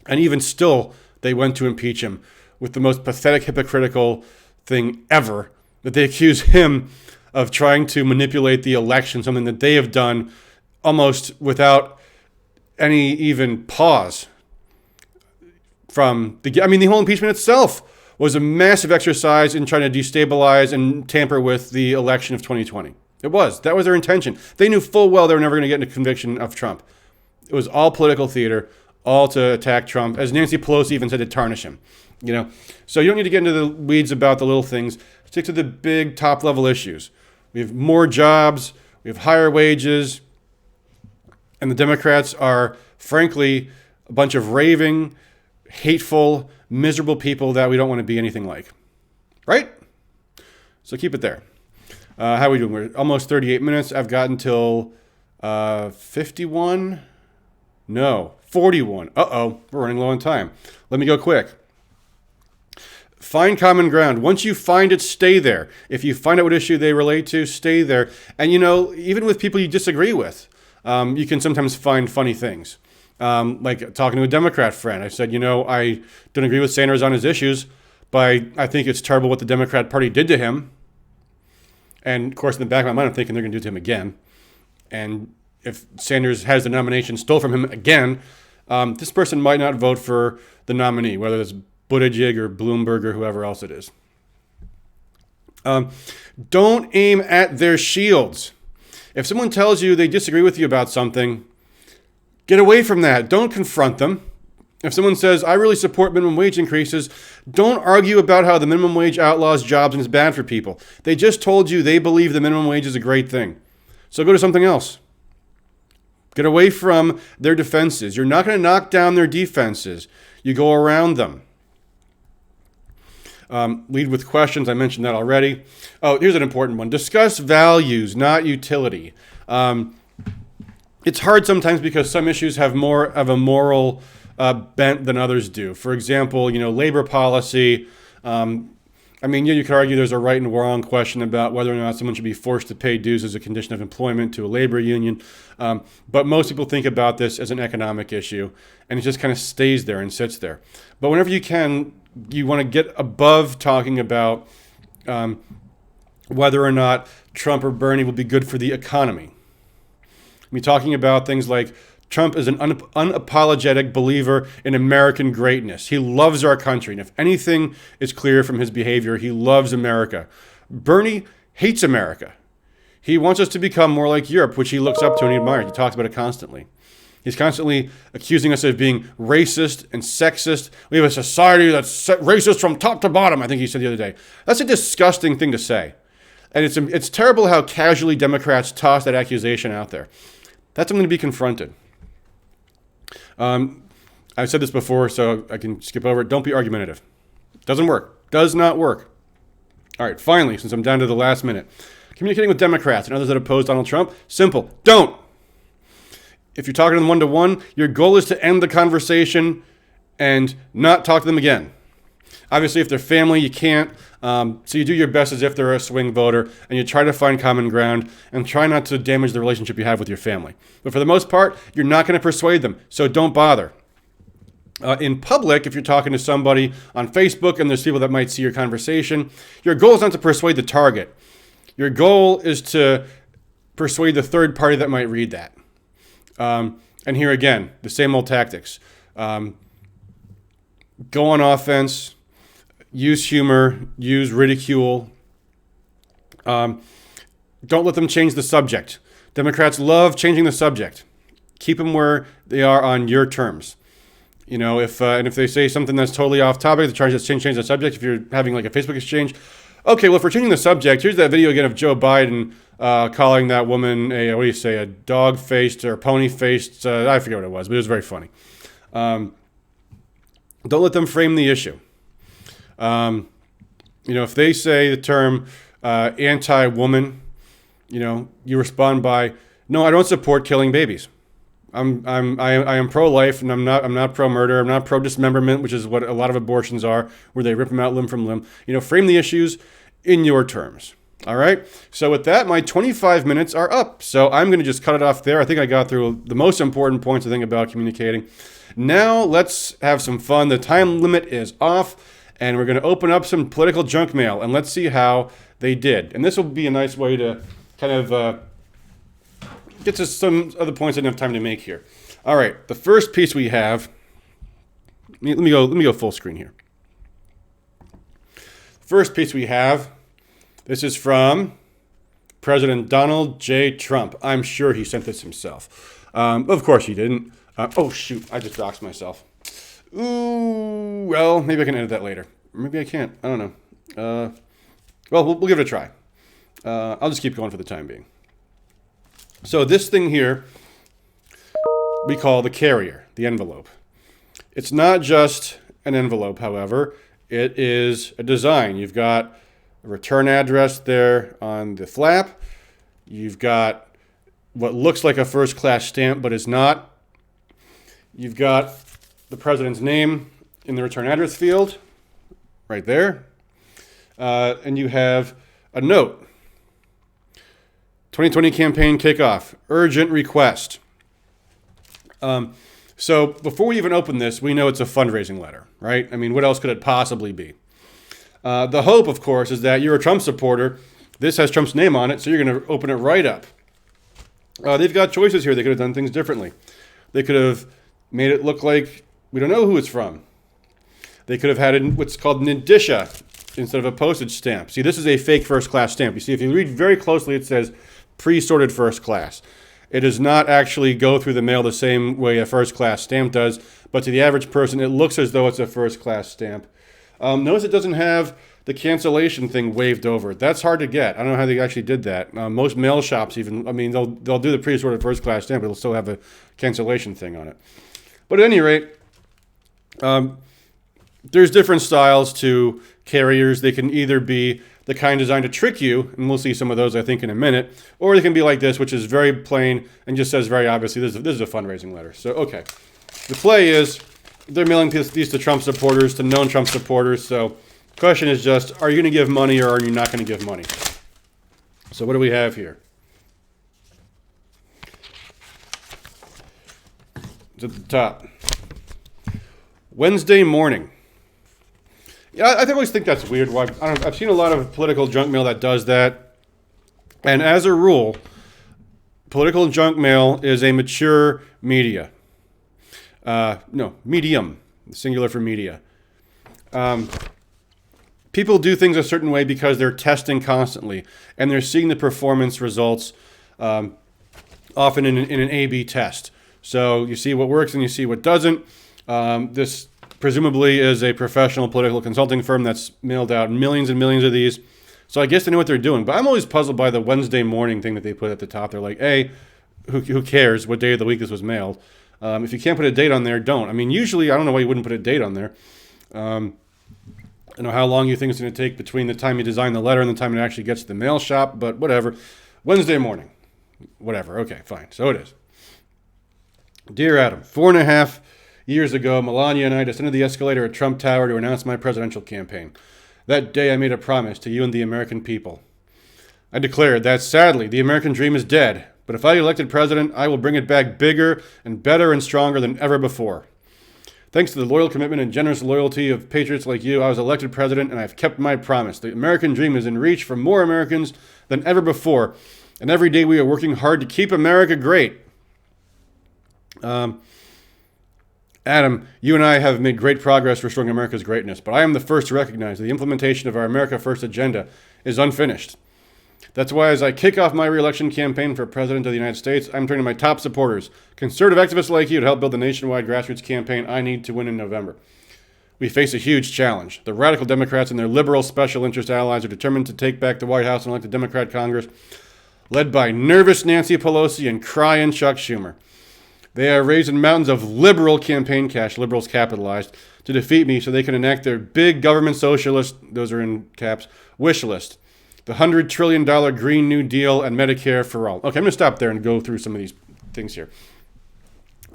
And even still, they went to impeach him with the most pathetic, hypocritical thing ever, that they accuse him of trying to manipulate the election, something that they have done almost without any even pause. The whole impeachment itself was a massive exercise in trying to destabilize and tamper with the election of 2020. That was their intention. They knew full well they were never going to get a conviction of Trump. It was all political theater, all to attack Trump, as Nancy Pelosi even said, to tarnish him. So you don't need to get into the weeds about the little things. Stick to the big top-level issues. We have more jobs, we have higher wages, and the Democrats are, frankly, a bunch of raving, hateful, miserable people that we don't want to be anything like. Right? So keep it there. How are we doing? We're almost 38 minutes. I've gotten till 51? No, 41. Uh-oh, we're running low on time. Let me go quick. Find common ground. Once you find it, stay there. If you find out what issue they relate to, stay there. And, even with people you disagree with, you can sometimes find funny things. Like talking to a Democrat friend. I said, I don't agree with Sanders on his issues, but I think it's terrible what the Democrat Party did to him. And, of course, in the back of my mind, I'm thinking they're going to do it to him again. And if Sanders has the nomination stole from him again, this person might not vote for the nominee, whether it's Buttigieg or Bloomberg or whoever else it is. Don't aim at their shields. If someone tells you they disagree with you about something, get away from that. Don't confront them. If someone says, I really support minimum wage increases, don't argue about how the minimum wage outlaws jobs and is bad for people. They just told you they believe the minimum wage is a great thing. So go to something else. Get away from their defenses. You're not going to knock down their defenses. You go around them. Lead with questions. I mentioned that already. Oh, here's an important one. Discuss values, not utility. It's hard sometimes because some issues have more of a moral bent than others do. For example, labor policy. You could argue there's a right and wrong question about whether or not someone should be forced to pay dues as a condition of employment to a labor union. But most people think about this as an economic issue, and it just kind of stays there and sits there. But whenever you can, you want to get above talking about whether or not Trump or Bernie will be good for the economy. Talking about things like Trump is an unapologetic believer in American greatness. He loves our country. And if anything is clear from his behavior, he loves America. Bernie hates America. He wants us to become more like Europe, which he looks up to and he admires. He talks about it constantly. He's constantly accusing us of being racist and sexist. We have a society that's racist from top to bottom, I think he said the other day. That's a disgusting thing to say. And it's terrible how casually Democrats toss that accusation out there. That's something to be confronted. I've said this before, so I can skip over it. Don't be argumentative. Doesn't work. Does not work. All right, finally, since I'm down to the last minute. Communicating with Democrats and others that oppose Donald Trump, simple. Don't. If you're talking to them one-to-one, your goal is to end the conversation and not talk to them again. Obviously, if they're family, you can't. So you do your best as if they're a swing voter, and you try to find common ground and try not to damage the relationship you have with your family. But for the most part, you're not going to persuade them, so don't bother. In public, if you're talking to somebody on Facebook and there's people that might see your conversation, your goal is not to persuade the target. Your goal is to persuade the third party that might read that. And here again, the same old tactics. Go on offense, use humor, use ridicule. Don't let them change the subject. Democrats love changing the subject. Keep them where they are on your terms. You know, if they say something that's totally off topic, they try to change the subject. If you're having like a Facebook exchange, okay, well, if we're changing the subject, here's that video again of Joe Biden calling that woman a dog-faced or pony-faced, I forget what it was, but it was very funny. Don't let them frame the issue. If they say the term anti-woman, you respond by, no, I don't support killing babies. I am pro-life, and I'm not pro-murder. I'm not pro-dismemberment, which is what a lot of abortions are, where they rip them out limb from limb. Frame the issues in your terms. All right. So with that, my 25 minutes are up. So I'm going to just cut it off there. I think I got through the most important points I think about communicating. Now let's have some fun. The time limit is off, and we're going to open up some political junk mail, and let's see how they did. And this will be a nice way to kind of get to some other points I didn't have time to make here. All right, the first piece we have. Let me go full screen here. First piece we have. This is from President Donald J. Trump. I'm sure he sent this himself. Of course he didn't. Oh shoot! I just doxed myself. Ooh. Well, maybe I can edit that later. Maybe I can't. I don't know. Well, we'll give it a try. I'll just keep going for the time being. So this thing here, we call the carrier, the envelope. It's not just an envelope, however. It is a design. You've got a return address there on the flap. You've got what looks like a first-class stamp, but is not. You've got the president's name in the return address field, right there. And you have a note. 2020 campaign kickoff. Urgent request. So before we even open this, we know it's a fundraising letter, right? I mean, what else could it possibly be? The hope, of course, is that you're a Trump supporter. This has Trump's name on it, so you're going to open it right up. They've got choices here. They could have done things differently. They could have made it look like we don't know who it's from. They could have had what's called an indicia instead of a postage stamp. See, this is a fake first-class stamp. You see, if you read very closely, it says pre-sorted first class. It does not actually go through the mail the same way a first-class stamp does, but to the average person, it looks as though it's a first-class stamp. Notice it doesn't have the cancellation thing waved over it. That's hard to get. I don't know how they actually did that. Most mail shops even, they'll do the pre-sorted first-class stamp, but it'll still have a cancellation thing on it. But at any rate, there's different styles to carriers. They can either be the kind designed to trick you, and we'll see some of those, I think, in a minute, or they can be like this, which is very plain and just says very obviously, this is a fundraising letter. So, okay. The play is they're mailing these to Trump supporters, to known Trump supporters. So, the question is just, are you going to give money or are you not going to give money? So, what do we have here? It's at the top. Wednesday morning. Yeah, I always think that's weird. I've seen a lot of political junk mail that does that. And as a rule, political junk mail is a mature media. Medium, singular for media. People do things a certain way because they're testing constantly, and they're seeing the performance results often in an A/B test. So you see what works and you see what doesn't. This presumably is a professional political consulting firm that's mailed out millions and millions of these. So I guess they know what they're doing. But I'm always puzzled by the Wednesday morning thing that they put at the top. They're like, hey, who cares what day of the week this was mailed? If you can't put a date on there, don't. I mean, usually, I don't know why you wouldn't put a date on there. I don't know how long you think it's going to take between the time you design the letter and the time it actually gets to the mail shop, but whatever. Wednesday morning. Whatever. Okay, fine. So it is. Dear Adam, 4.5 years ago, Melania and I descended the escalator at Trump Tower to announce my presidential campaign. That day I made a promise to you and the American people. I declared that, sadly, the American dream is dead, but if I get elected president, I will bring it back bigger and better and stronger than ever before. Thanks to the loyal commitment and generous loyalty of patriots like you, I was elected president and I've kept my promise. The American dream is in reach for more Americans than ever before, and every day we are working hard to keep America great. Adam, you and I have made great progress restoring America's greatness, but I am the first to recognize that the implementation of our America First agenda is unfinished. That's why as I kick off my re-election campaign for President of the United States, I'm turning to my top supporters, conservative activists like you, to help build the nationwide grassroots campaign I need to win in November. We face a huge challenge. The radical Democrats and their liberal special interest allies are determined to take back the White House and elect a Democrat Congress, led by nervous Nancy Pelosi and crying Chuck Schumer. They are raising mountains of liberal campaign cash, liberals capitalized, to defeat me so they can enact their big government socialist, those are in caps, wish list. The $100 trillion Green New Deal and Medicare for all. Okay, I'm going to stop there and go through some of these things here.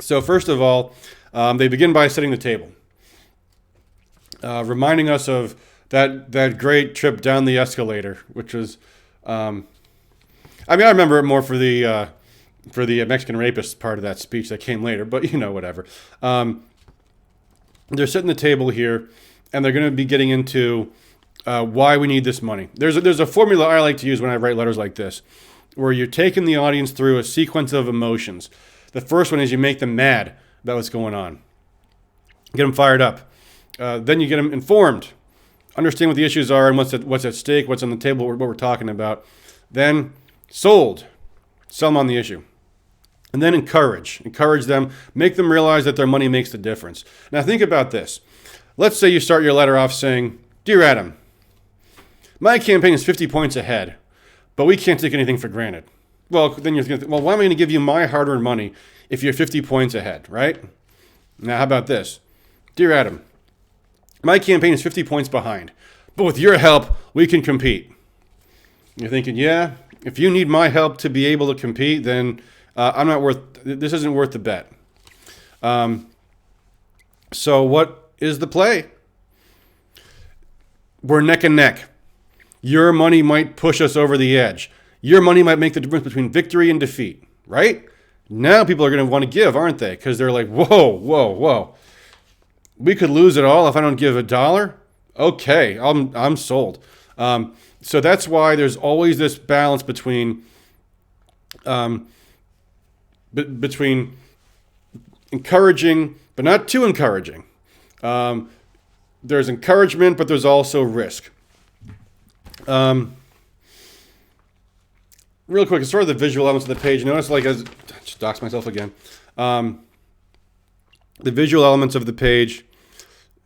So first of all, they begin by setting the table, reminding us of that great trip down the escalator, which was, I remember it more for the Mexican rapist part of that speech that came later, but whatever. They're setting the table here, and they're going to be getting into why we need this money. There's a formula I like to use when I write letters like this, where you're taking the audience through a sequence of emotions. The first one is you make them mad about what's going on. Get them fired up. Then you get them informed, understand what the issues are and what's at stake, what's on the table, what we're talking about. Then sold. Sell them on the issue. And then encourage them, make them realize that their money makes the difference. Now think about this. Let's say you start your letter off saying, Dear Adam, my campaign is 50 points ahead, but we can't take anything for granted. Well, then you're thinking, well, why am I going to give you my hard-earned money if you're 50 points ahead, right? Now, how about this? Dear Adam, my campaign is 50 points behind, but with your help, we can compete. You're thinking, yeah, if you need my help to be able to compete, then this isn't worth the bet. So what is the play? We're neck and neck. Your money might push us over the edge. Your money might make the difference between victory and defeat, right? Now people are going to want to give, aren't they? Because they're like, whoa. We could lose it all if I don't give $1. Okay, I'm sold. So that's why there's always this balance between encouraging, but not too encouraging. There's encouragement, but there's also risk. Real quick, as far as the visual elements of the page, notice I just doxed myself again. The visual elements of the page,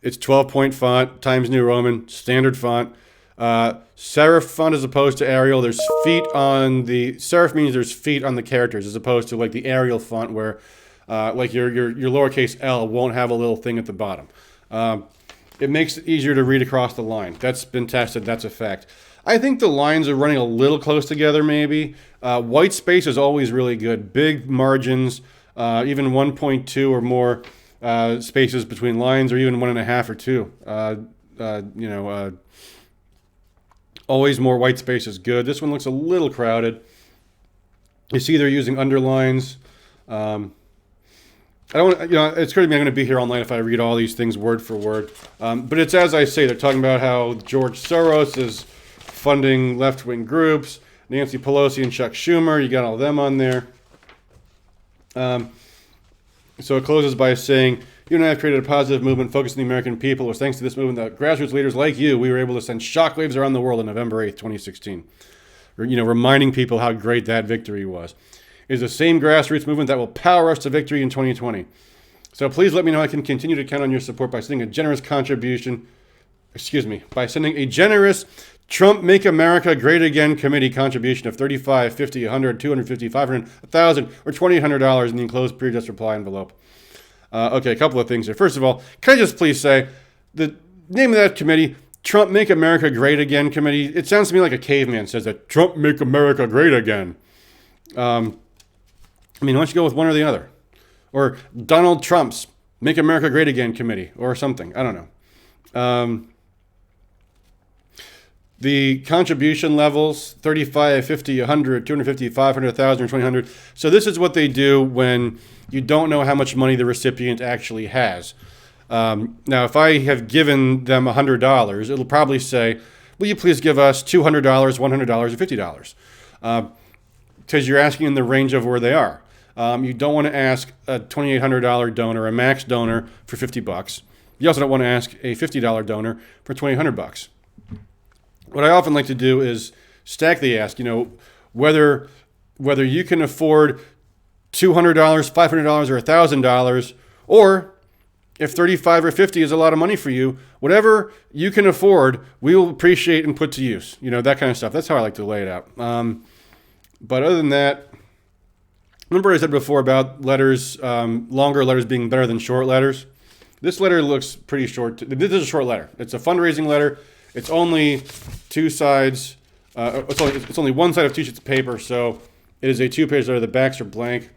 it's 12-point font, Times New Roman, standard font. Serif font as opposed to Arial. There's feet on the serif means there's feet on the characters as opposed to like the Arial font where like your lowercase L won't have a little thing at the bottom. It makes it easier to read across the line. That's been tested. That's a fact. I think the lines are running a little close together maybe. White space is always really good. Big margins, even 1.2 or more spaces between lines, or even 1.5 or 2. Always more white space is good. This one looks a little crowded. You see they're using underlines. I don't want, it's going to be, I'm going to be here all night if I read all these things word for word. But it's as I say, they're talking about how George Soros is funding left-wing groups, Nancy Pelosi and Chuck Schumer, you got all them on there. So it closes by saying, You and I have created a positive movement focused on the American people. It was thanks to this movement that grassroots leaders like you, we were able to send shockwaves around the world on November 8th, 2016. Reminding people how great that victory was. It is the same grassroots movement that will power us to victory in 2020. So please let me know I can continue to count on your support by sending a generous Trump Make America Great Again Committee contribution of $35, $50, $100, $250, $500, $1,000, or $2,800 in the enclosed pre-addressed reply envelope. Okay, a couple of things here. First of all, can I just please say the name of that committee, Trump Make America Great Again Committee? It sounds to me like a caveman says that, Trump Make America Great Again. Why don't you go with one or the other? Or Donald Trump's Make America Great Again Committee or something. I don't know. The contribution levels, 35, 50, 100, 250, 500, 1,000, or 2,000. So this is what they do when you don't know how much money the recipient actually has. Now, if I have given them $100, it'll probably say, will you please give us $200, $100, or $50? Because you're asking in the range of where they are. You don't want to ask a $2,800 donor, a max donor, for $50. You also don't want to ask a $50 donor for $2,800. What I often like to do is stack the ask, whether you can afford $200, $500, or $1,000, or if 35 or 50 is a lot of money for you, whatever you can afford, we will appreciate and put to use. That kind of stuff. That's how I like to lay it out. But other than that, remember I said before about letters, longer letters being better than short letters? This letter looks pretty short. This is a short letter. It's a fundraising letter. It's only two sides. It's only one side of two sheets of paper, so it is a two-page letter. The backs are blank.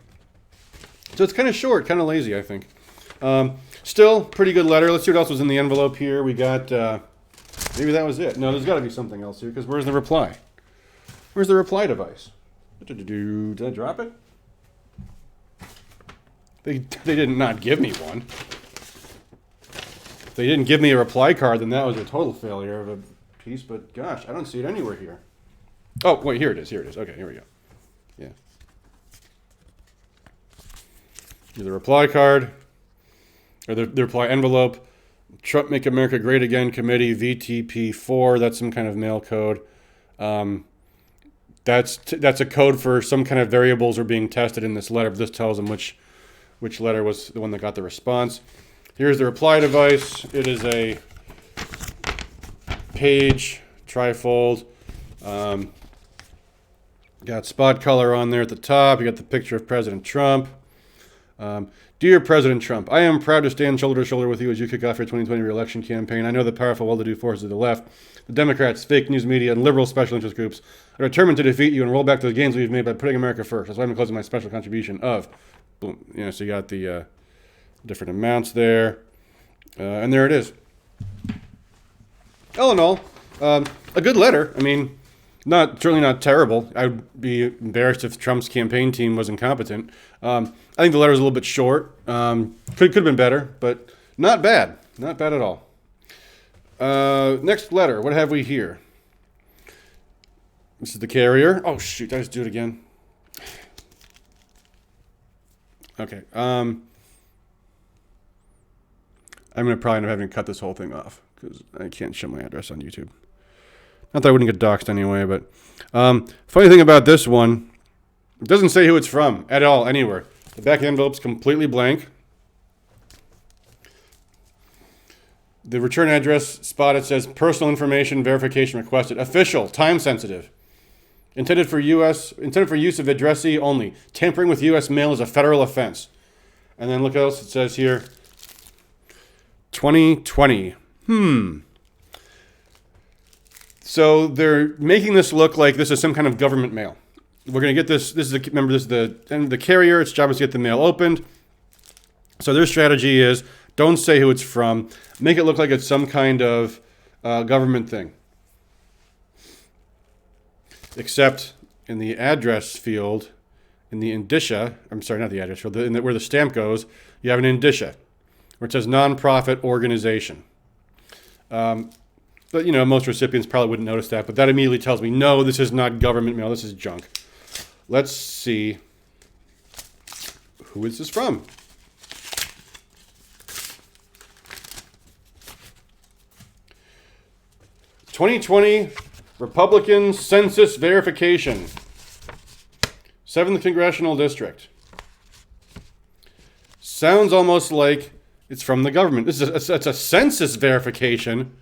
So it's kind of short, kind of lazy, I think. Still, pretty good letter. Let's see what else was in the envelope here. We got, maybe that was it. No, there's got to be something else here, because where's the reply? Where's the reply device? Did I drop it? They did not give me one. If they didn't give me a reply card, then that was a total failure of a piece. But gosh, I don't see it anywhere here. Oh, wait, here it is. Here it is. Okay, here we go. Yeah. The reply card, or the reply envelope. Trump Make America Great Again Committee, VTP4. That's some kind of mail code. That's a code for some kind of variables are being tested in this letter. This tells them which letter was the one that got the response. Here's the reply device. It is a page, trifold. Got spot color on there at the top. You got the picture of President Trump. Dear President Trump, I am proud to stand shoulder to shoulder with you as you kick off your 2020 re-election campaign. I know the powerful, well-to-do forces of the left, the Democrats, fake news media, and liberal special interest groups are determined to defeat you and roll back those gains we've made by putting America first. That's why I'm closing my special contribution of, boom. So you got the different amounts there, and there it is. All in all, a good letter. Certainly not terrible. I would be embarrassed if Trump's campaign team was incompetent. I think the letter is a little bit short. Could have been better, but not bad. Not bad at all. Next letter. What have we here? This is the carrier. Oh, shoot. Did I just do it again? Okay. I'm going to probably end up having to cut this whole thing off because I can't show my address on YouTube. Not that I wouldn't get doxxed anyway, but funny thing about this one, it doesn't say who it's from at all, anywhere. The back of the envelope's completely blank. The return address spot, it says personal information verification requested. Official, time sensitive. Intended for use of addressee only. Tampering with U.S. mail is a federal offense. And then look what else it says here. 2020. So they're making this look like this is some kind of government mail. We're going to get this. Remember, this is the carrier. Its job is to get the mail opened. So their strategy is don't say who it's from. Make it look like it's some kind of government thing. Except in the address field, in the indicia, I'm sorry, not the address field, where the stamp goes, you have an indicia, where it says nonprofit organization. But, most recipients probably wouldn't notice that. But that immediately tells me, no, this is not government mail. This is junk. Let's see. Who is this from? 2020 Republican census verification. 7th Congressional District. Sounds almost like it's from the government. It's a census verification.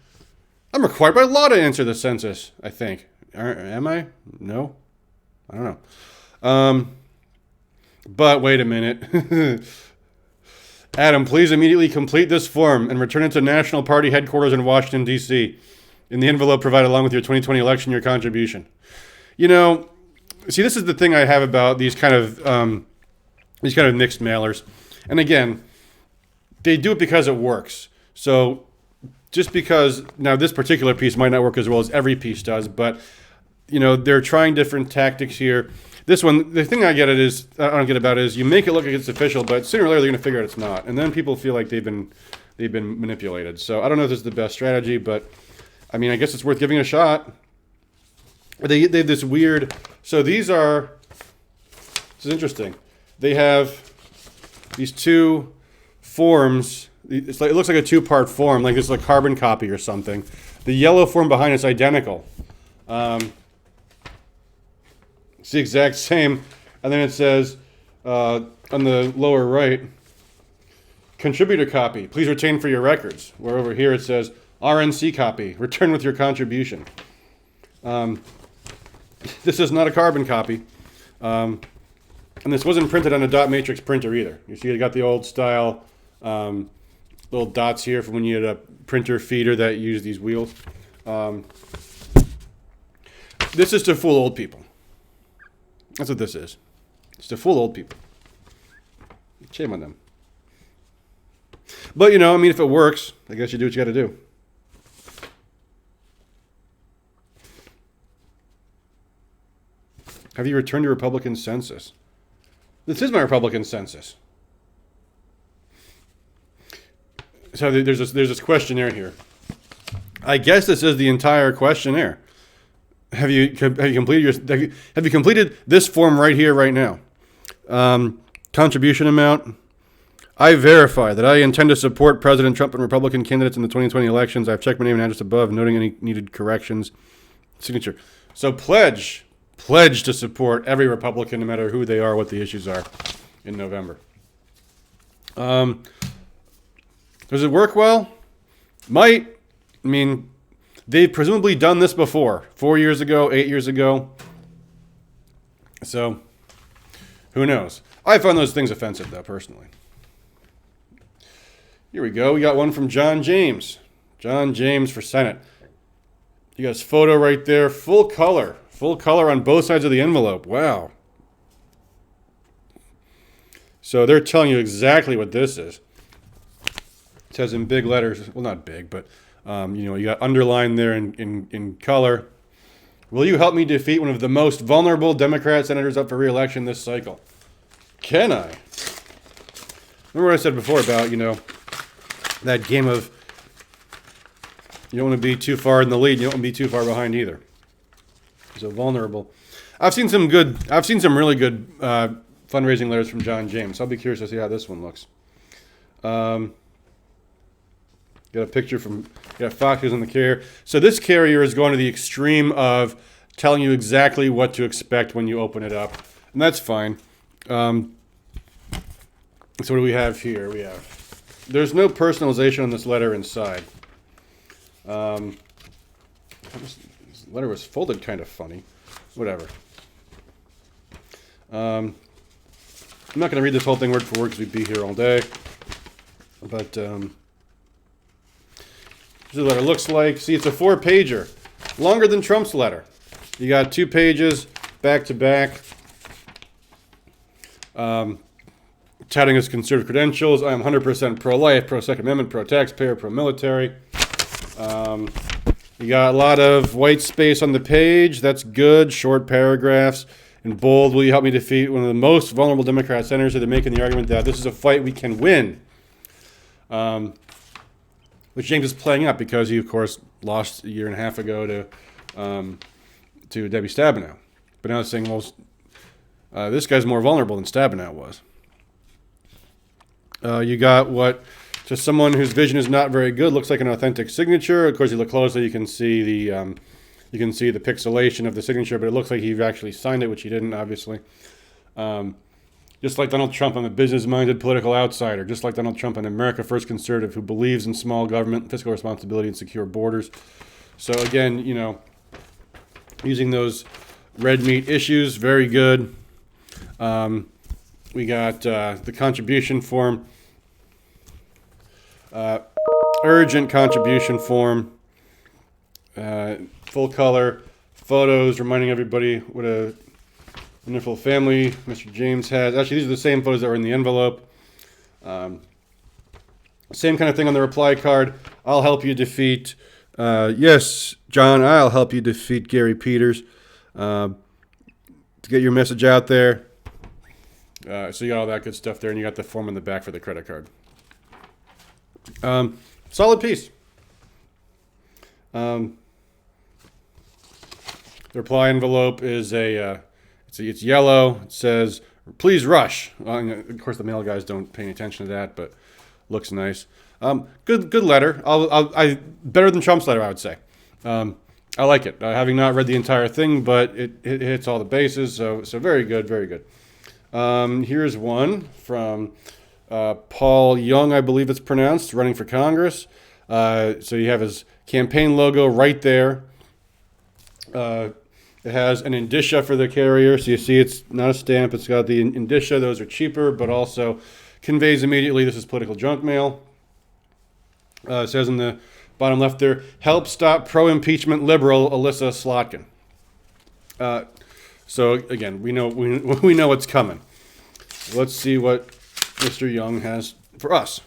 I'm required by law to answer the census, I think. Am I? No? I don't know. But wait a minute. Adam, please immediately complete this form and return it to National Party headquarters in Washington, D.C. In the envelope provided along with your 2020 election, your contribution. You know, see, this is the thing I have about these kind of mixed mailers. And again, they do it because it works. So just because now this particular piece might not work as well as every piece does, but you know, they're trying different tactics here. This one, the thing I don't get about it is you make it look like it's official, but sooner or later they're going to figure out it's not, and then people feel like they've been manipulated. So I don't know if this is the best strategy, but I mean, I guess it's worth giving a shot. They have this weird. So this is interesting. They have these two forms. It looks like a two-part form, like it's a carbon copy or something. The yellow form behind it's identical. It's the exact same. And then it says on the lower right, contributor copy, please retain for your records. Where over here it says RNC copy, return with your contribution. This is not a carbon copy. And this wasn't printed on a dot matrix printer either. You see, it got the old style little dots here from when you had a printer feeder that used these wheels. This is to fool old people. That's what this is. It's to fool old people. Shame on them. But, you know, I mean, if it works, I guess you do what you got to do. Have you returned your Republican census? This is my Republican census. So there's this questionnaire here. I guess this is the entire questionnaire. Have you completed this form right here, right now? Contribution amount. I verify that I intend to support President Trump and Republican candidates in the 2020 elections. I've checked my name and address above, noting any needed corrections. Signature. So pledge to support every Republican, no matter who they are, what the issues are, in November. Does it work well? Might. I mean, they've presumably done this before, 4 years ago, 8 years ago. So, who knows? I found those things offensive, though, personally. Here we go. We got one from John James. John James for Senate. You got his photo right there. Full color. Full color on both sides of the envelope. Wow. So they're telling you exactly what this is. It says in big letters. Well, not big, but, you got underlined there in color. Will you help me defeat one of the most vulnerable Democrat senators up for re-election this cycle? Can I? Remember what I said before about, that game of you don't want to be too far in the lead, you don't want to be too far behind either. So vulnerable. I've seen some really good fundraising letters from John James. I'll be curious to see how this one looks. Got a picture got Fox who's in the carrier. So this carrier is going to the extreme of telling you exactly what to expect when you open it up. And that's fine. So what do we have here? There's no personalization on this letter inside. This letter was folded kind of funny. Whatever. I'm not going to read this whole thing word for word because we'd be here all day. But here's what the letter looks like. See, it's a 4-pager. Longer than Trump's letter. You got 2 pages back to back. Touting his conservative credentials. I am 100% pro-life, pro-Second Amendment, pro-taxpayer, pro-military. You got a lot of white space on the page. That's good. Short paragraphs. In bold, will you help me defeat one of the most vulnerable Democrat senators? They're making the argument that this is a fight we can win. Which James is playing up because he, of course, lost a year and a half ago to Debbie Stabenow. But now it's saying, well, this guy's more vulnerable than Stabenow was. You got what to someone whose vision is not very good, looks like an authentic signature. Of course, you look closely, you can see the pixelation of the signature, but it looks like he actually signed it, which he didn't, obviously. Just like Donald Trump, I'm a business-minded political outsider. Just like Donald Trump, an America First conservative who believes in small government, fiscal responsibility, and secure borders. So again, using those red meat issues, very good. We got the contribution form, urgent contribution form, full color photos reminding everybody what a wonderful family Mr. James has. Actually, these are the same photos that were in the envelope. Same kind of thing on the reply card. I'll help you defeat, yes, John, I'll help you defeat Gary Peters to get your message out there. So you got all that good stuff there, and you got the form in the back for the credit card. Solid piece. The reply envelope is it's yellow. It says, "Please rush." Of course, the mail guys don't pay any attention to that, but looks nice. Good letter. I better than Trump's letter, I would say. I like it. Having not read the entire thing, but it hits all the bases. So very good, very good. Here's one from Paul Young, I believe it's pronounced, running for Congress. So you have his campaign logo right there. It has an indicia for the carrier, so you see it's not a stamp. It's got the indicia. Those are cheaper, but also conveys immediately this is political junk mail. It says in the bottom left there, "Help stop pro-impeachment liberal Elissa Slotkin." So again, we know what's coming. Let's see what Mr. Young has for us.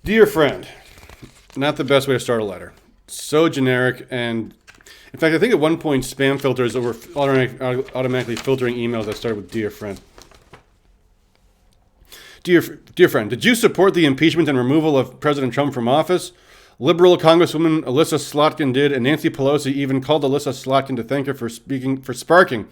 Dear friend, not the best way to start a letter. So generic, and in fact, I think at one point spam filters were automatically filtering emails that started with "Dear friend." Dear friend, did you support the impeachment and removal of President Trump from office? Liberal Congresswoman Elissa Slotkin did, and Nancy Pelosi even called Elissa Slotkin to thank her for sparking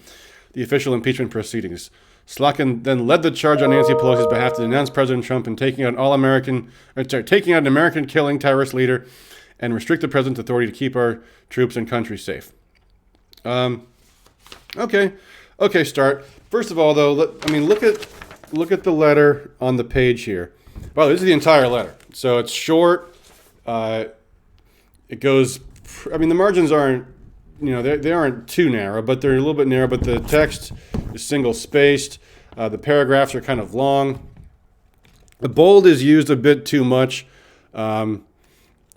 the official impeachment proceedings. Slotkin then led the charge on Nancy Pelosi's behalf to denounce President Trump and taking out an American-killing terrorist leader and restrict the president's authority to keep our troops and country safe. Okay, start. First of all, though, look at the letter on the page here. Well, this is the entire letter, so it's short. It goes. The margins aren't. They aren't too narrow, but they're a little bit narrow. But the text is single spaced. The paragraphs are kind of long. The bold is used a bit too much.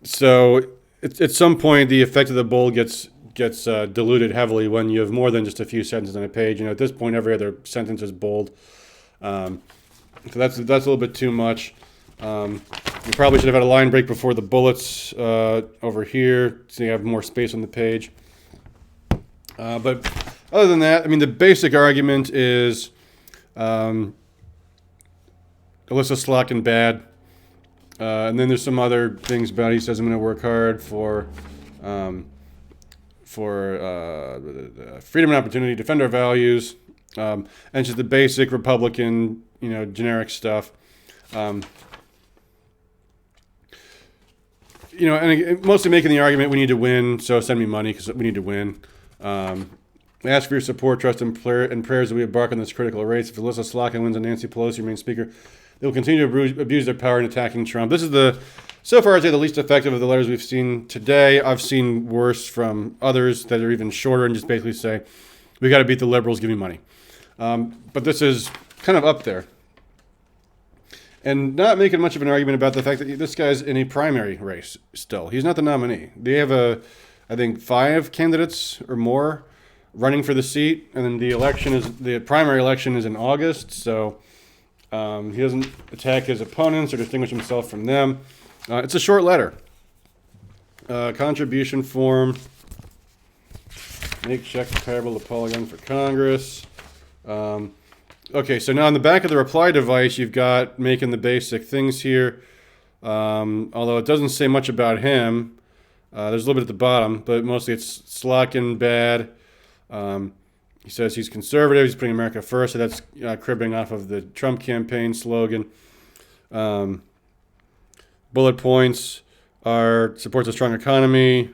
So at some point, the effect of the bold gets diluted heavily when you have more than just a few sentences on a page. At this point, every other sentence is bold. So that's a little bit too much. You probably should have had a line break before the bullets over here, so you have more space on the page. But other than that, the basic argument is Elissa Slotkin bad. And then there's some other things about it. He says, "I'm going to work hard for freedom and opportunity, defend our values," and just the basic Republican, generic stuff. And mostly making the argument we need to win, so send me money because we need to win. I ask for your support, trust, and prayers as we embark on this critical race. If Elissa Slotkin wins and Nancy Pelosi remains Speaker, they will continue to abuse their power in attacking Trump. This is so far, I'd say, the least effective of the letters we've seen today. I've seen worse from others that are even shorter and just basically say, we got to beat the liberals, give me money. But this is kind of up there. And not making much of an argument about the fact that this guy's in a primary race still. He's not the nominee. They have I think 5 candidates or more running for the seat, and then the primary election is in August. So he doesn't attack his opponents or distinguish himself from them. It's a short letter. Contribution form. Make check payable to Paul Young for Congress. Okay, so now on the back of the reply device, you've got making the basic things here. Although it doesn't say much about him. There's a little bit at the bottom, but mostly it's Slotkin bad. He says he's conservative. He's putting America first. So that's cribbing off of the Trump campaign slogan. Bullet points are supports a strong economy,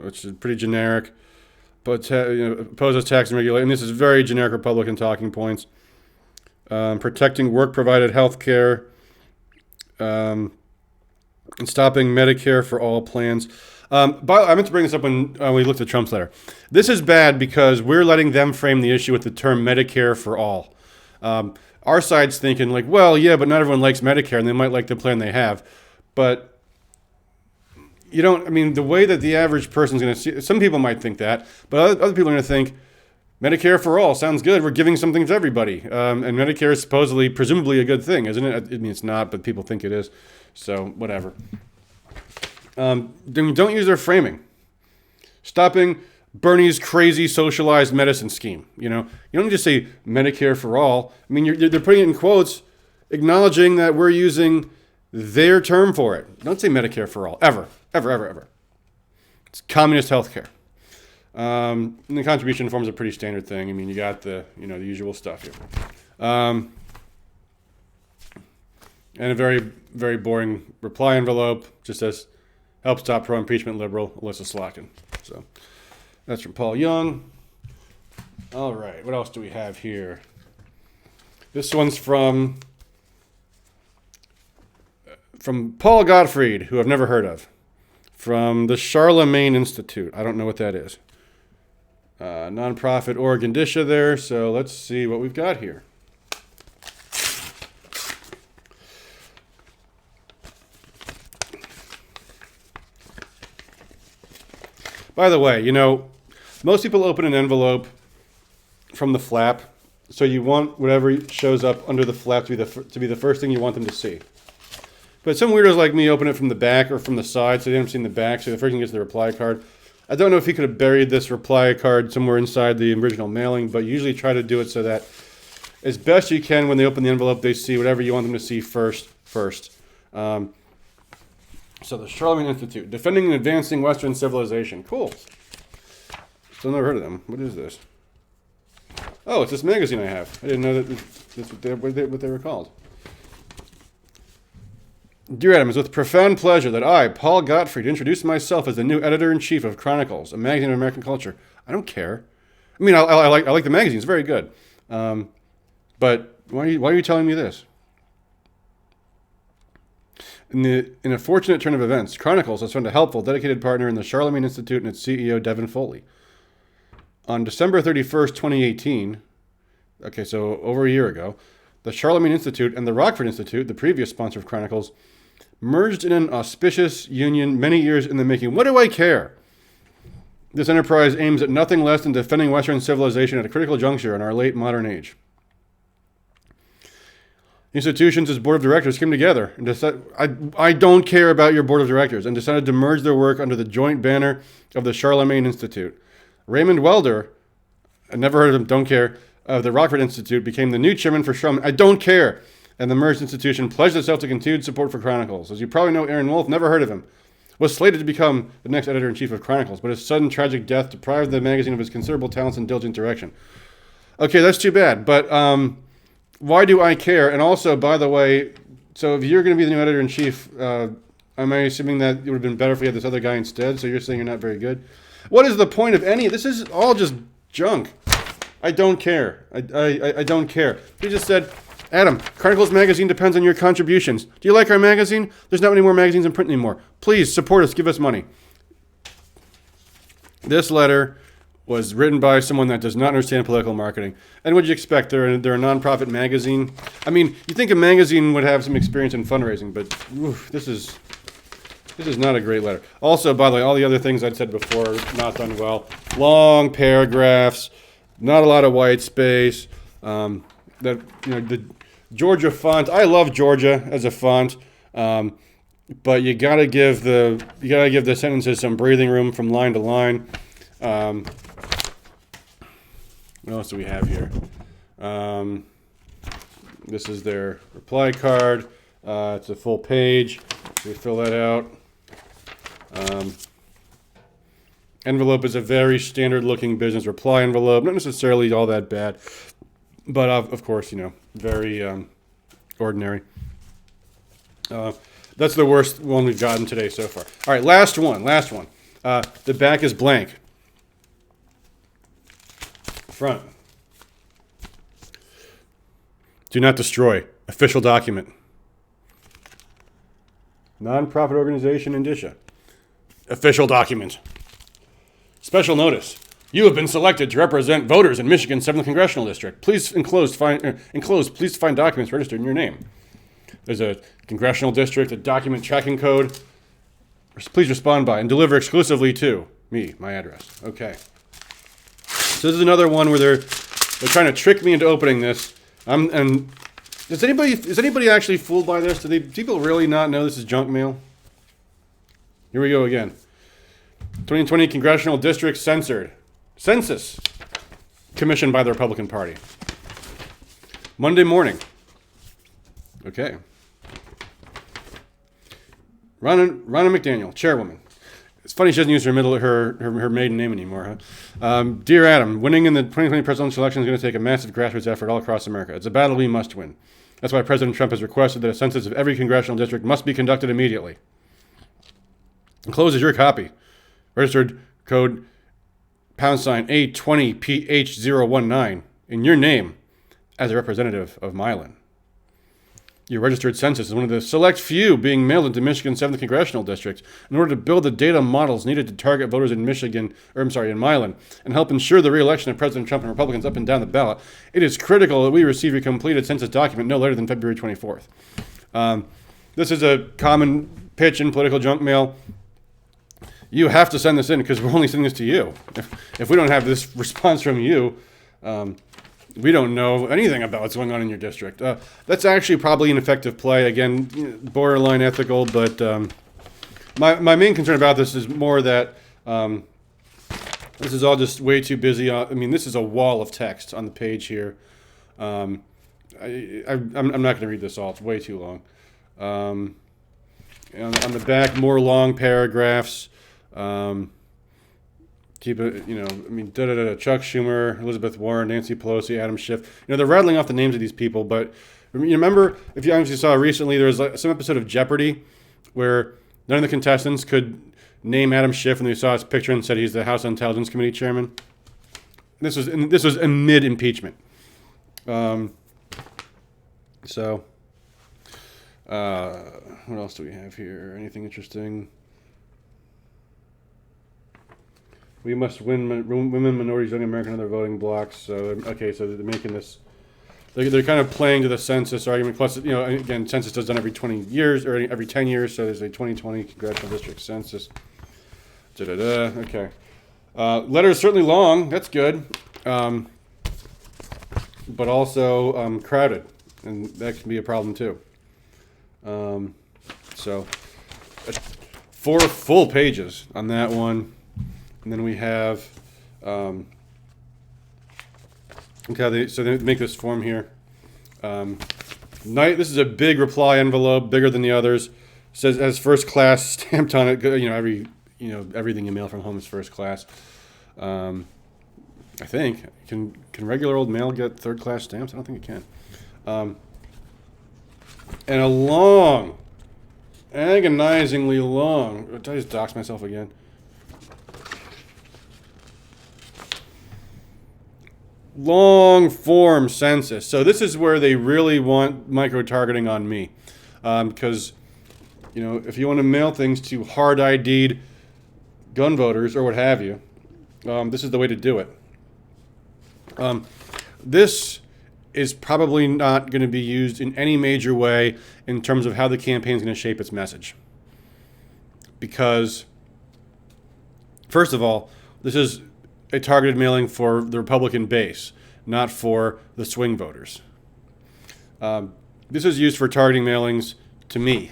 which is pretty generic. But opposes tax and regulation. And this is very generic Republican talking points. Protecting work-provided health care. And stopping Medicare for all plans. I meant to bring this up when we looked at Trump's letter. This is bad because we're letting them frame the issue with the term Medicare for all. Our side's thinking like, well, yeah, but not everyone likes Medicare, and they might like the plan they have. But the way that the average person's going to see, some people might think that, but other people are going to think, Medicare for all sounds good. We're giving something to everybody. And Medicare is presumably a good thing, isn't it? I mean, it's not, but people think it is. So, whatever. Don't use their framing. Stopping Bernie's crazy socialized medicine scheme. You don't need to say Medicare for all. I mean, they're putting it in quotes, acknowledging that we're using their term for it. Don't say Medicare for all. Ever. Ever, ever, ever. It's communist healthcare. And the contribution form is a pretty standard thing. I mean, you got the usual stuff here. And a very, very boring reply envelope. Just says, help stop pro-impeachment liberal Alyssa Slotkin. So that's from Paul Young. All right, what else do we have here? This one's from Paul Gottfried, who I've never heard of, from the Charlemagne Institute. I don't know what that is. Nonprofit Oregon Disha there. So let's see what we've got here. By the way, most people open an envelope from the flap, so you want whatever shows up under the flap to be the first thing you want them to see. But some weirdos like me open it from the back or from the side, so they haven't seen the back, so the first thing gets the reply card. I don't know if he could have buried this reply card somewhere inside the original mailing, but you usually try to do it so that as best you can when they open the envelope, they see whatever you want them to see first. So the Charlemagne Institute, Defending and Advancing Western Civilization. Cool. Still never heard of them. What is this? Oh, it's this magazine I have. I didn't know that's what they were called. Dear Adam, it's with profound pleasure that I, Paul Gottfried, introduce myself as the new editor-in-chief of Chronicles, a magazine of American culture. I don't care. I mean, I like the magazine. It's very good. But why are you telling me this? In a fortunate turn of events, Chronicles has found a helpful, dedicated partner in the Charlemagne Institute and its CEO, Devin Foley. On December 31st, 2018, okay, so over a year ago, the Charlemagne Institute and the Rockford Institute, the previous sponsor of Chronicles, merged in an auspicious union many years in the making. What do I care? This enterprise aims at nothing less than defending Western civilization at a critical juncture in our late modern age. Institutions as board of directors came together and decided, I don't care about your board of directors, and decided to merge their work under the joint banner of the Charlemagne Institute. Raymond Welder, I never heard of him, don't care, of the Rockford Institute became the new chairman for Charlemagne. I don't care. And the merged institution pledged itself to continued support for Chronicles. As you probably know, Aaron Wolf, never heard of him, was slated to become the next editor-in-chief of Chronicles, but his sudden tragic death deprived the magazine of his considerable talents and diligent direction. Okay, that's too bad, but why do I care? And also, by the way, so if you're going to be the new editor-in-chief, am I assuming that it would have been better if we had this other guy instead? So you're saying you're not very good? What is the point of any? This is all just junk. I don't care. I don't care. He just said, Adam, Chronicles Magazine depends on your contributions. Do you like our magazine? There's not many more magazines in print anymore. Please support us. Give us money. This letter was written by someone that does not understand political marketing. And what do you expect? They're a nonprofit magazine. I mean, you think a magazine would have some experience in fundraising, but this is not a great letter. Also, by the way, all the other things I'd said before, not done well. Long paragraphs, not a lot of white space. The Georgia font. I love Georgia as a font, but you gotta give the sentences some breathing room from line to line. What else do we have here? This is their reply card. It's a full page. We fill that out. envelope is a very standard-looking business reply envelope, not necessarily all that bad, but of course, very ordinary. That's the worst one we've gotten today so far. All right, last one. The back is blank. Front. Do not destroy. Official document. Non-profit organization indicia. Official document. Special notice. You have been selected to represent voters in Michigan's 7th Congressional District. Please find documents registered in your name. There's a congressional district, a document tracking code. Please respond by and deliver exclusively to me, my address. Okay. So this is another one where they're trying to trick me into opening this. And is anybody actually fooled by this? Do people really not know this is junk mail? Here we go again. 2020 congressional district censored. Census commissioned by the Republican Party. Monday morning. Okay. Ronna McDaniel, chairwoman. It's funny she doesn't use her maiden name anymore, huh? Dear Adam, winning in the 2020 presidential election is going to take a massive grassroots effort all across America. It's a battle we must win. That's why President Trump has requested that a census of every congressional district must be conducted immediately. Enclosed is your copy. Registered code #A20PH019 in your name as a representative of Milan. Your registered census is one of the select few being mailed into Michigan's 7th Congressional District in order to build the data models needed to target voters in in Milan, and help ensure the re-election of President Trump and Republicans up and down the ballot. It is critical that we receive a completed census document no later than February 24th. This is a common pitch in political junk mail. You have to send this in because we're only sending this to you. If we don't have this response from you, we don't know anything about what's going on in your district. That's actually probably an effective play. Again, borderline ethical, but my main concern about this is more that this is all just way too busy. This is a wall of text on the page here. I'm not going to read this all. It's way too long. On the back, more long paragraphs. Keep it, Chuck Schumer, Elizabeth Warren, Nancy Pelosi, Adam Schiff. They're rattling off the names of these people, but you remember, if you obviously saw recently, there was some episode of Jeopardy where none of the contestants could name Adam Schiff, and they saw his picture and said he's the House Intelligence Committee chairman. This was amid impeachment. What else do we have here? Anything interesting? We must win women, minorities, young American, and other voting blocks. So they're making this. They're kind of playing to the census argument. Plus, again, census is done every 20 years or every 10 years. So there's a 2020 congressional district census. Okay. Letter is certainly long. That's good. But also crowded, and that can be a problem too. 4 full pages on that one. And then we have, so they make this form here. This is a big reply envelope, bigger than the others. Says has first class stamped on it. Everything you mail from home is first class. I think can regular old mail get third class stamps? I don't think it can. And a long, agonizingly long. Did I just dox myself again? Long form census. So this is where they really want micro-targeting on me. Because, if you want to mail things to hard ID'd gun voters or what have you, this is the way to do it. This is probably not going to be used in any major way in terms of how the campaign is going to shape its message. Because, first of all, this is a targeted mailing for the Republican base, not for the swing voters. This is used for targeting mailings to me,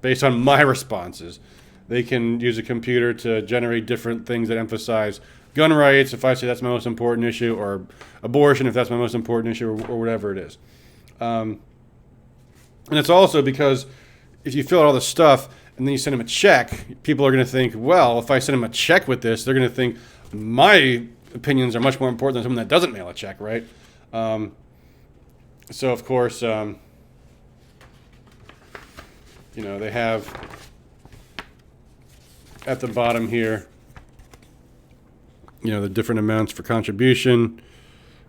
based on my responses. They can use a computer to generate different things that emphasize gun rights, if I say that's my most important issue, or abortion, if that's my most important issue, or whatever it is. And it's also because if you fill out all this stuff and then you send them a check, people are going to think, well, if I send them a check with this, they're going to think my opinions are much more important than someone that doesn't mail a check, right? So, of course, they have at the bottom here, the different amounts for contribution.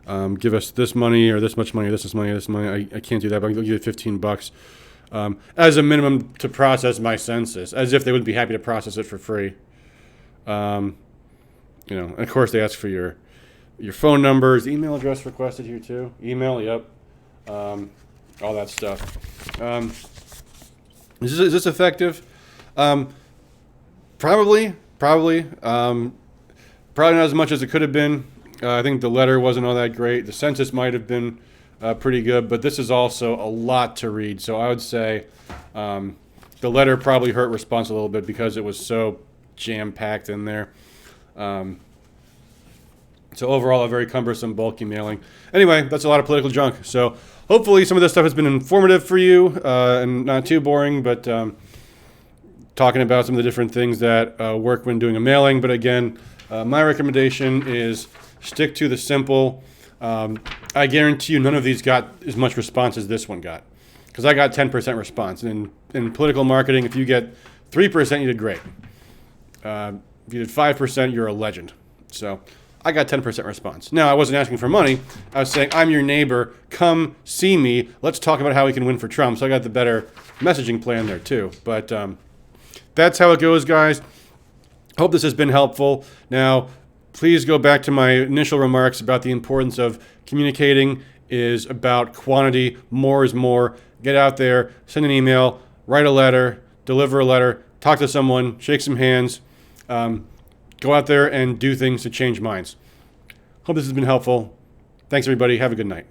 Give us this money or this much money or this money or this money. I can't do that, but I'll give you $15 as a minimum to process my census, as if they would be happy to process it for free. And of course they ask for your phone numbers, email address requested here too. Email, yep. All that stuff. Is this effective? Probably. Probably not as much as it could have been. I think the letter wasn't all that great. The census might have been pretty good, but this is also a lot to read. So I would say the letter probably hurt response a little bit because it was so jam-packed in there. So overall, a very cumbersome, bulky mailing. Anyway, that's a lot of political junk. So hopefully some of this stuff has been informative for you and not too boring, but talking about some of the different things that work when doing a mailing. But again, my recommendation is stick to the simple. I guarantee you none of these got as much response as this one got, because I got 10% response. And in political marketing, if you get 3%, you did great. If you did 5%, you're a legend. So I got 10% response. Now, I wasn't asking for money. I was saying, I'm your neighbor. Come see me. Let's talk about how we can win for Trump. So I got the better messaging plan there, too. But that's how it goes, guys. Hope this has been helpful. Now, please go back to my initial remarks about the importance of communicating is about quantity. More is more. Get out there, send an email, write a letter, deliver a letter, talk to someone, shake some hands. Go out there and do things to change minds. Hope this has been helpful. Thanks, everybody. Have a good night.